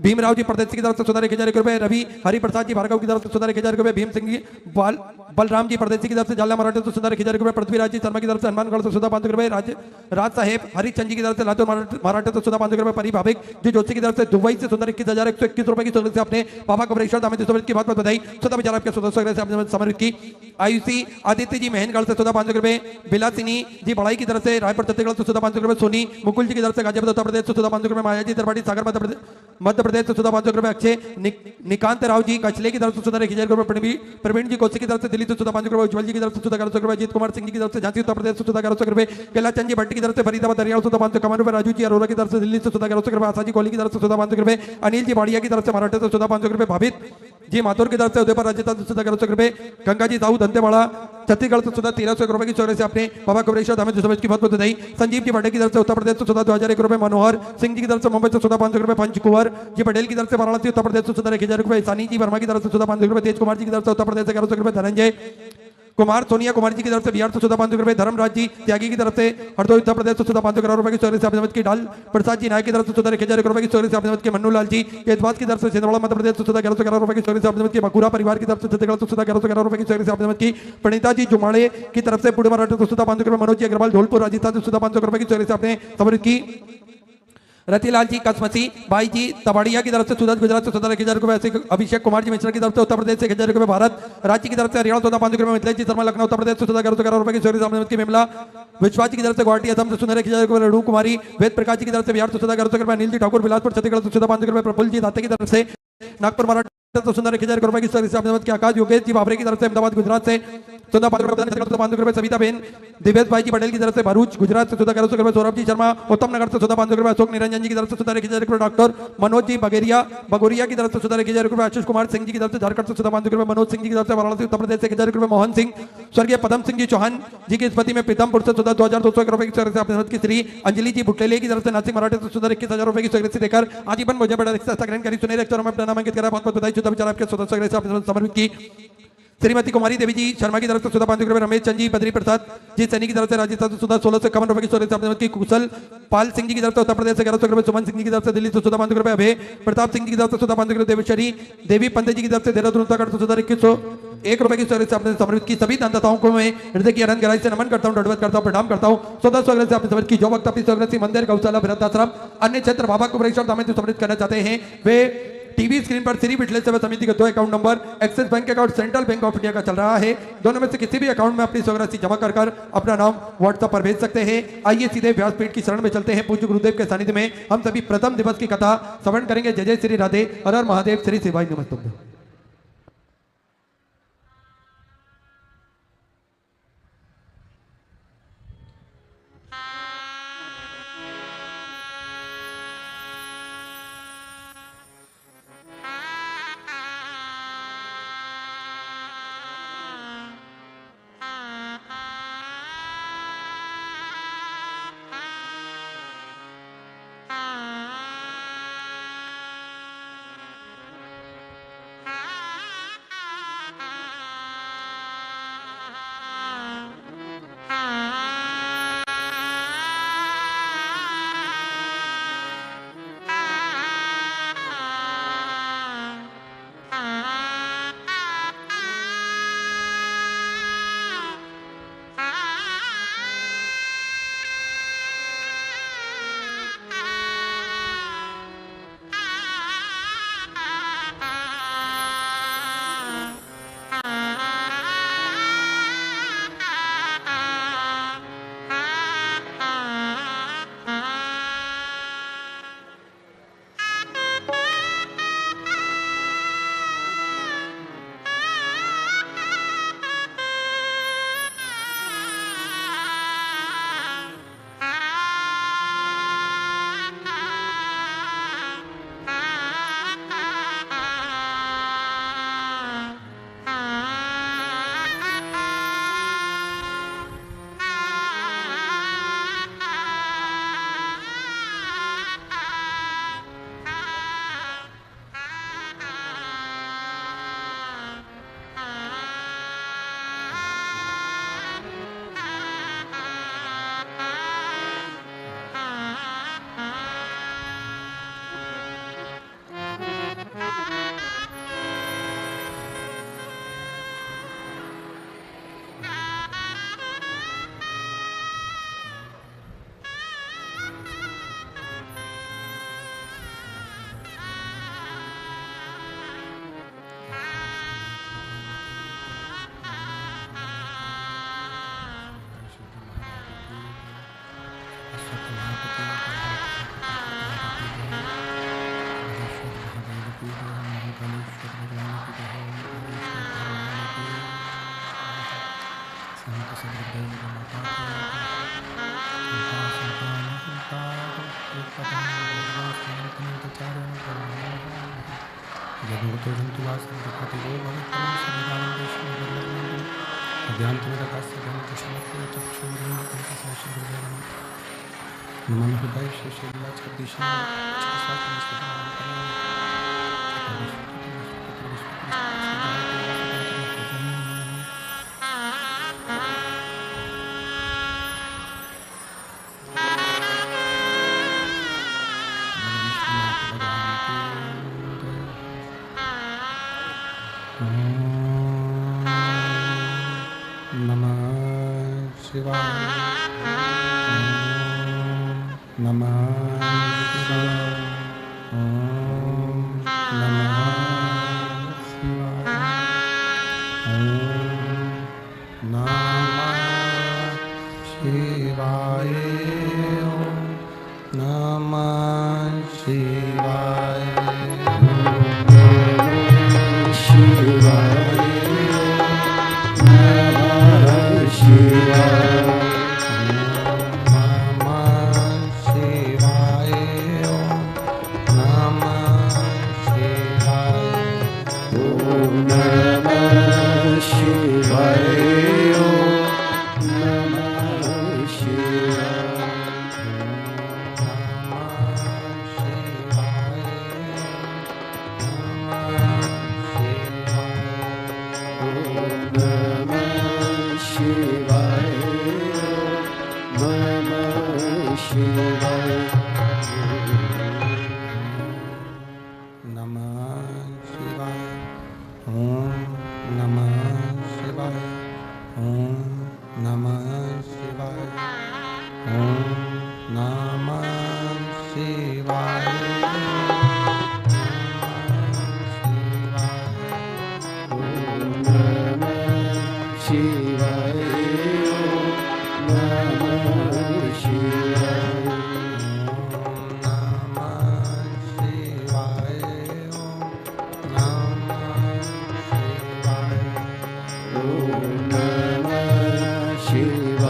भीमराव जी प्रदेश की तरफ से 14,100 रुपए, रवि हरिप्रसाद जी भार्गव की तरफ से 14,100 रुपए, भीम सिंह जी बलराम जी प्रदेश की तरफ से जाला मराठे से 14,100 रुपए, पृथ्वीराज जी शर्मा की तरफ से हनुमानगढ़ से 14,500 रुपए, राज साहेब हरिचंद जी की तरफ से लातूर मराठे से 14,500 रुपए, परी भाविक जी जोशी की तरफ से दुबई से 21,121 रुपए की स्वर्गीय से आपने बाबा कबरेश्वर दामोदर समृद्ध की बहुत बधाई, स्वतः विचार आपके सदस्य से आपने समर्पित की, आयुषी आदित्य जी महनगढ़ से 14,500 रुपए, बिलासिनी जी बड़ाई की तरफ से रायपुर छत्तीसगढ़ से 14,500 रुपए, सोनी मुकुल जी की तरफ से गाजियाबाद उत्तर प्रदेश से 14,500 रुपए, माया जी त्रिपाठी सागर मध्य प्रदेश से 14,500 रुपए, अक्षय निकांत राव जी कचले की तरफ से 14,100 रुपए, प्रवीण जी कौशिक की तरफ से दिल्ली से 14,500 रुपए, उज्जवल जी की तरफ से 14,1100 रुपए, अजीत कुमार सिंह जी की तरफ से झांसी उत्तर प्रदेश से 14,1100 रुपए, कैलाश जी भट्टी की तरफ से फरीदाबाद हरियाणा 14,551 रुपए, राजू जी अरोरा की तरफ से दिल्ली से 14,1100 रुपए, आशा जी कोहली की तरफ से 14,500 रुपए, अनिल जी बाड़िया की तरफ से मराठा से 14,500 रुपए, भावित जी माथुर की तरफ से उदयपुर राजस्थान से 14,1100 रुपए, गंगा जी साहू दंतेवाड़ा छत्तीसगढ़ से 1300 रुपए की स्वर्गीय से आपने बाबा कबरेश्वर दामोदर समृद्ध की बहुत बहुत बधाई, संजीव जी भट्टे की तरफ से उत्तर प्रदेश से 2,001 रुपए, मनोहर सिंह जी की तरफ से मुंबई से 14,500 रुपए, पंचकुवर जी पटेल की तरफ से वाराणसी उत्तर प्रदेश से 14,100 रुपए, सानी जी वर्मा की तरफ से 14,500 रुपए, तेज कुमार जी की तरफ से उत्तर प्रदेश से 1100 रुपए, धनंजय कुमार सोनिया कुमार जी की तरफ से बिहार से 14,500 रुपए, धर्मराज जी त्यागी की तरफ से हरदोई उत्तर प्रदेश से 14,500 रुपए की स्वर्गीय से आपने की, डाल प्रसाद जी नायक की तरफ से 14,100 रुपए की स्वर्गीय से आपने की, मन्नू लाल जी केतवास की तरफ से छिंदवाड़ा मध्य प्रदेश से 14,1100 रुपए की स्वर्गीय से आपने की, बकुरा परिवार की तरफ से छत्तीसगढ़ से 14,1100 रुपए की स्वर्गीय से आपने की, प्रणीता जी जुमाड़े की तरफ से पुणे मराठा से 14,500 रुपए, मनोज जी अग्रवाल धौलपुर राजस्थान से 14,500 रुपए की स्वर्गीय से आपने समृद्ध की, रतिलाल जी कसमसी भाई जी तबाड़िया की तरफ से सूरज गुजरात से 14,100 रुपए, ऐसे अभिषेक कुमार जी मिश्रा की तरफ से उत्तर प्रदेश से 1,000 रुपए, भारत राज्य की तरफ से हरियाणा 14,500 रुपए, मिथिलेश जी शर्मा लखनऊ उत्तर प्रदेश से 14,1100 रुपए की स्वर्गीय की, विमला विश्वास जी की तरफ से गुवाहाटी असम से 1,100 रुपए, रणू कुमारी वेद प्रकाश जी की तरफ से बिहार से 14,1100 रुपए, अनिल जी ठाकुर बिलासपुर छत्तीसगढ़ से 14,500 रुपए, प्रफुल्ल जी दाते की तरफ से नागपुर मराठा तो 14,100 रुपए की स्वर्गीय से आपने की, आकाश योगेश जी बाबरे की तरफ से अहमदाबाद गुजरात से 14,500 रुपए, सविता बेन दिवेश भाई जी पटेल की तरफ से भरूच गुजरात से 14,1100 रुपए, सौरभ जी शर्मा उत्तम नगर से 14,500 रुपए, अशोक निरंजन जी की तरफ से 14,100 रुपए, डॉक्टर मनोज जी बगोरिया की तरफ से 14,100 रुपए, आशीष कुमार सिंह जी की तरफ से झारखंड से 14,500 रुपए, मनोज सिंह जी की तरफ से वाराणसी उत्तर प्रदेश से 1,000 रुपए, मोहन सिंह स्वर्गीय पदम सिंह जी चौहान जी की स्मृति में पीतमपुर से 2,200 रुपए की स्वर्गीय से आपने की, श्री अंजलि जी बुटलेले की तरफ से नासिक मराठे से 21,000 रुपए की स्वर्गीय से देकर आजीवन मुझे बड़ा ग्रहण करी, सुनहरे अक्षरों में अपना नामांकित करा, बहुत बहुत बधाई, शुद्ध विचार आपके सदस्य समर्पित की, श्रीमती कुमारी देवी जी शर्मा की तरफ से 14,500 रुपए, रमेश चंद जी बद्री प्रसाद जी सैनी की तरफ से राजस्थान से 1651 रुपए की स्वर्गीय से आपने की, कुशल पाल सिंह जी की तरफ से उत्तर प्रदेश से 1100 रुपए, सुमन सिंह जी की तरफ से दिल्ली से 14,500 रुपए, अभय प्रताप सिंह जी की तरफ से 14,500 रुपए, देवेश्वरी देवी पंडित जी की तरफ से देहरादून उत्तराखंड से 14,101 रुपए की स्वर्गीय से आपने समर्पित की, सभी दानदाताओं को मैं हृदय की अनंत गहराई से नमन करता हूं, दंडवत करता हूं, प्रणाम करता हूं, स्वतः स्वर्गीय से आपने समर्पित की, जो वक्त अपनी स्वर्गीय मंदिर गौशाला वृद्धाश्रम अन्य क्षेत्र बाबा को दामोदर समर्पित करना चाहते हैं वे टीवी स्क्रीन पर श्री विठलेश्वर सेवा समिति के 2 account number axis bank account central bank of India का चल रहा है। दोनों में से किसी भी अकाउंट में अपनी स्वराशि जमा कर अपना नाम व्हाट्सएप पर भेज सकते हैं। आइए सीधे व्यासपीठ की शरण में चलते हैं। पूज्य गुरुदेव के सानिध्य में हम सभी प्रथम दिवस की कथा श्रवण करेंगे। जय जय श्री राधे, हर हर महादेव, श्री शिवाय नमस्तुभ्यं।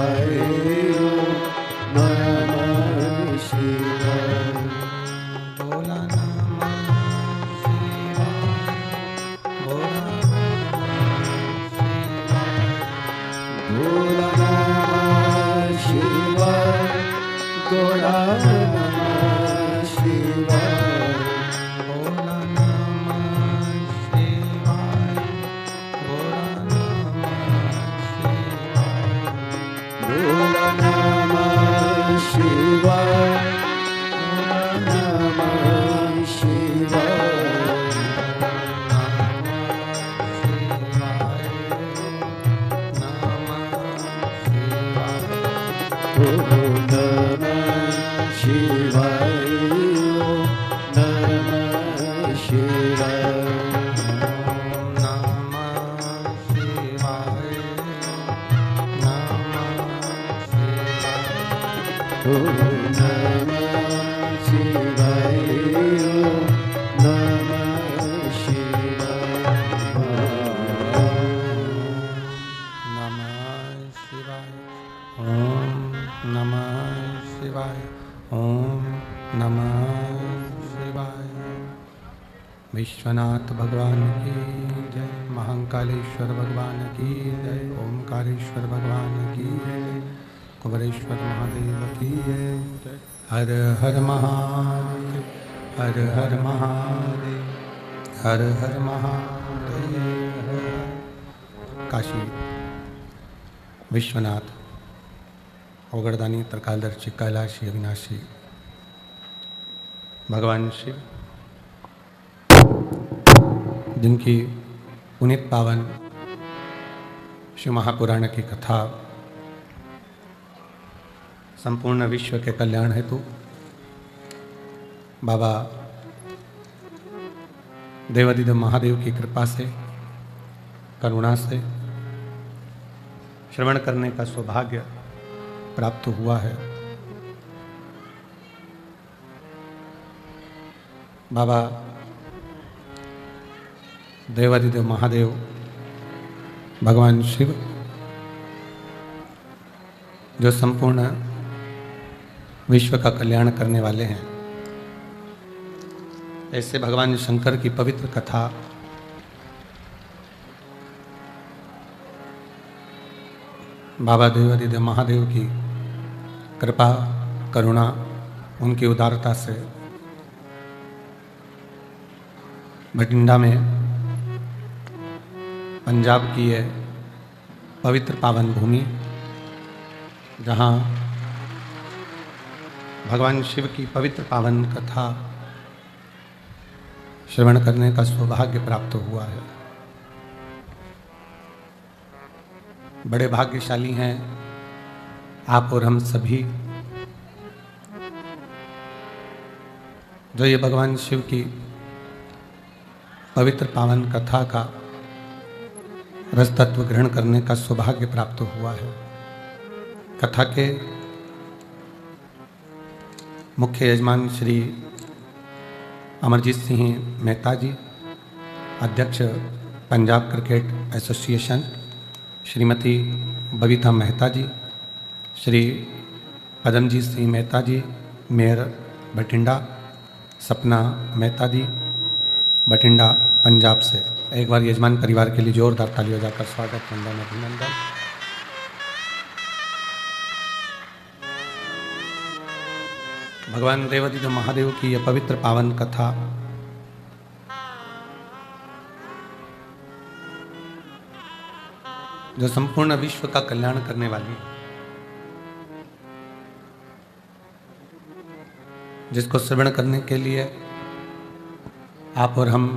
शिवाय ओम नमः शिवाय। भोला नमः शिवाय, भोला भोला नमः शिवाय, भोला नमः शिवाय। भोला नमः शिवाय, भोला नमः शिवाय। भोला नमः शिवाय, भोला नमः शिवाय। ओम नमः शिवाय, ओम नमः शिवाय। ओम नमः शिवाय, ओम नमः शिवाय। नमः शिवाय, ओम नमः शिवाय। विश्वनाथ भगवान की जय, महाकालेश्वर भगवान की जय, ओमकारेश्वर भगवान की जय, कुबरेश्वर महादेव की जय। हर हर महादेव, हर हर महादेव, हर हर महादेव। काशी विश्वनाथ ओगड़दानी तरकालदर्शी कैलाशी अविनाशी भगवान शिव, जिनकी पुनीत पावन शिव महापुराण की कथा संपूर्ण विश्व के कल्याण हेतु बाबा देवादिदेव महादेव की कृपा से, करुणा से श्रवण करने का सौभाग्य प्राप्त हुआ है। बाबा देवादिदेव महादेव भगवान शिव, जो संपूर्ण विश्व का कल्याण करने वाले हैं, ऐसे भगवान शंकर की पवित्र कथा बाबा देवादिदेव महादेव की कृपा, करुणा, उनकी उदारता से बठिंडा में पंजाब की ये पवित्र पावन भूमि, जहाँ भगवान शिव की पवित्र पावन कथा श्रवण करने का सौभाग्य प्राप्त हुआ है। बड़े भाग्यशाली हैं आप और हम सभी, जो ये भगवान शिव की पवित्र पावन कथा का रस तत्व ग्रहण करने का सौभाग्य प्राप्त हुआ है। कथा के मुख्य यजमान श्री अमरजीत सिंह मेहता जी, अध्यक्ष पंजाब क्रिकेट एसोसिएशन, श्रीमती बबीता मेहता जी, श्री पदमजीत सिंह मेहता जी, मेयर बठिंडा, सपना मेहता जी, बठिंडा पंजाब से। एक बार यजमान परिवार के लिए जोरदार तालियों जाकर स्वागत, वंदन, अभिनंदन। भगवान देवादिदेव महादेव की यह पवित्र पावन कथा जो संपूर्ण विश्व का कल्याण करने वाली, जिसको श्रवण करने के लिए आप और हम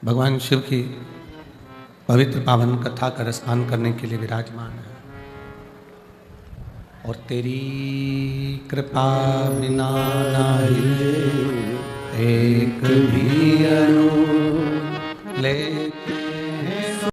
भगवान शिव की पवित्र पावन कथा का रसपान करने के लिए विराजमान है। और तेरी कृपा बिना नहीं एक भी अनु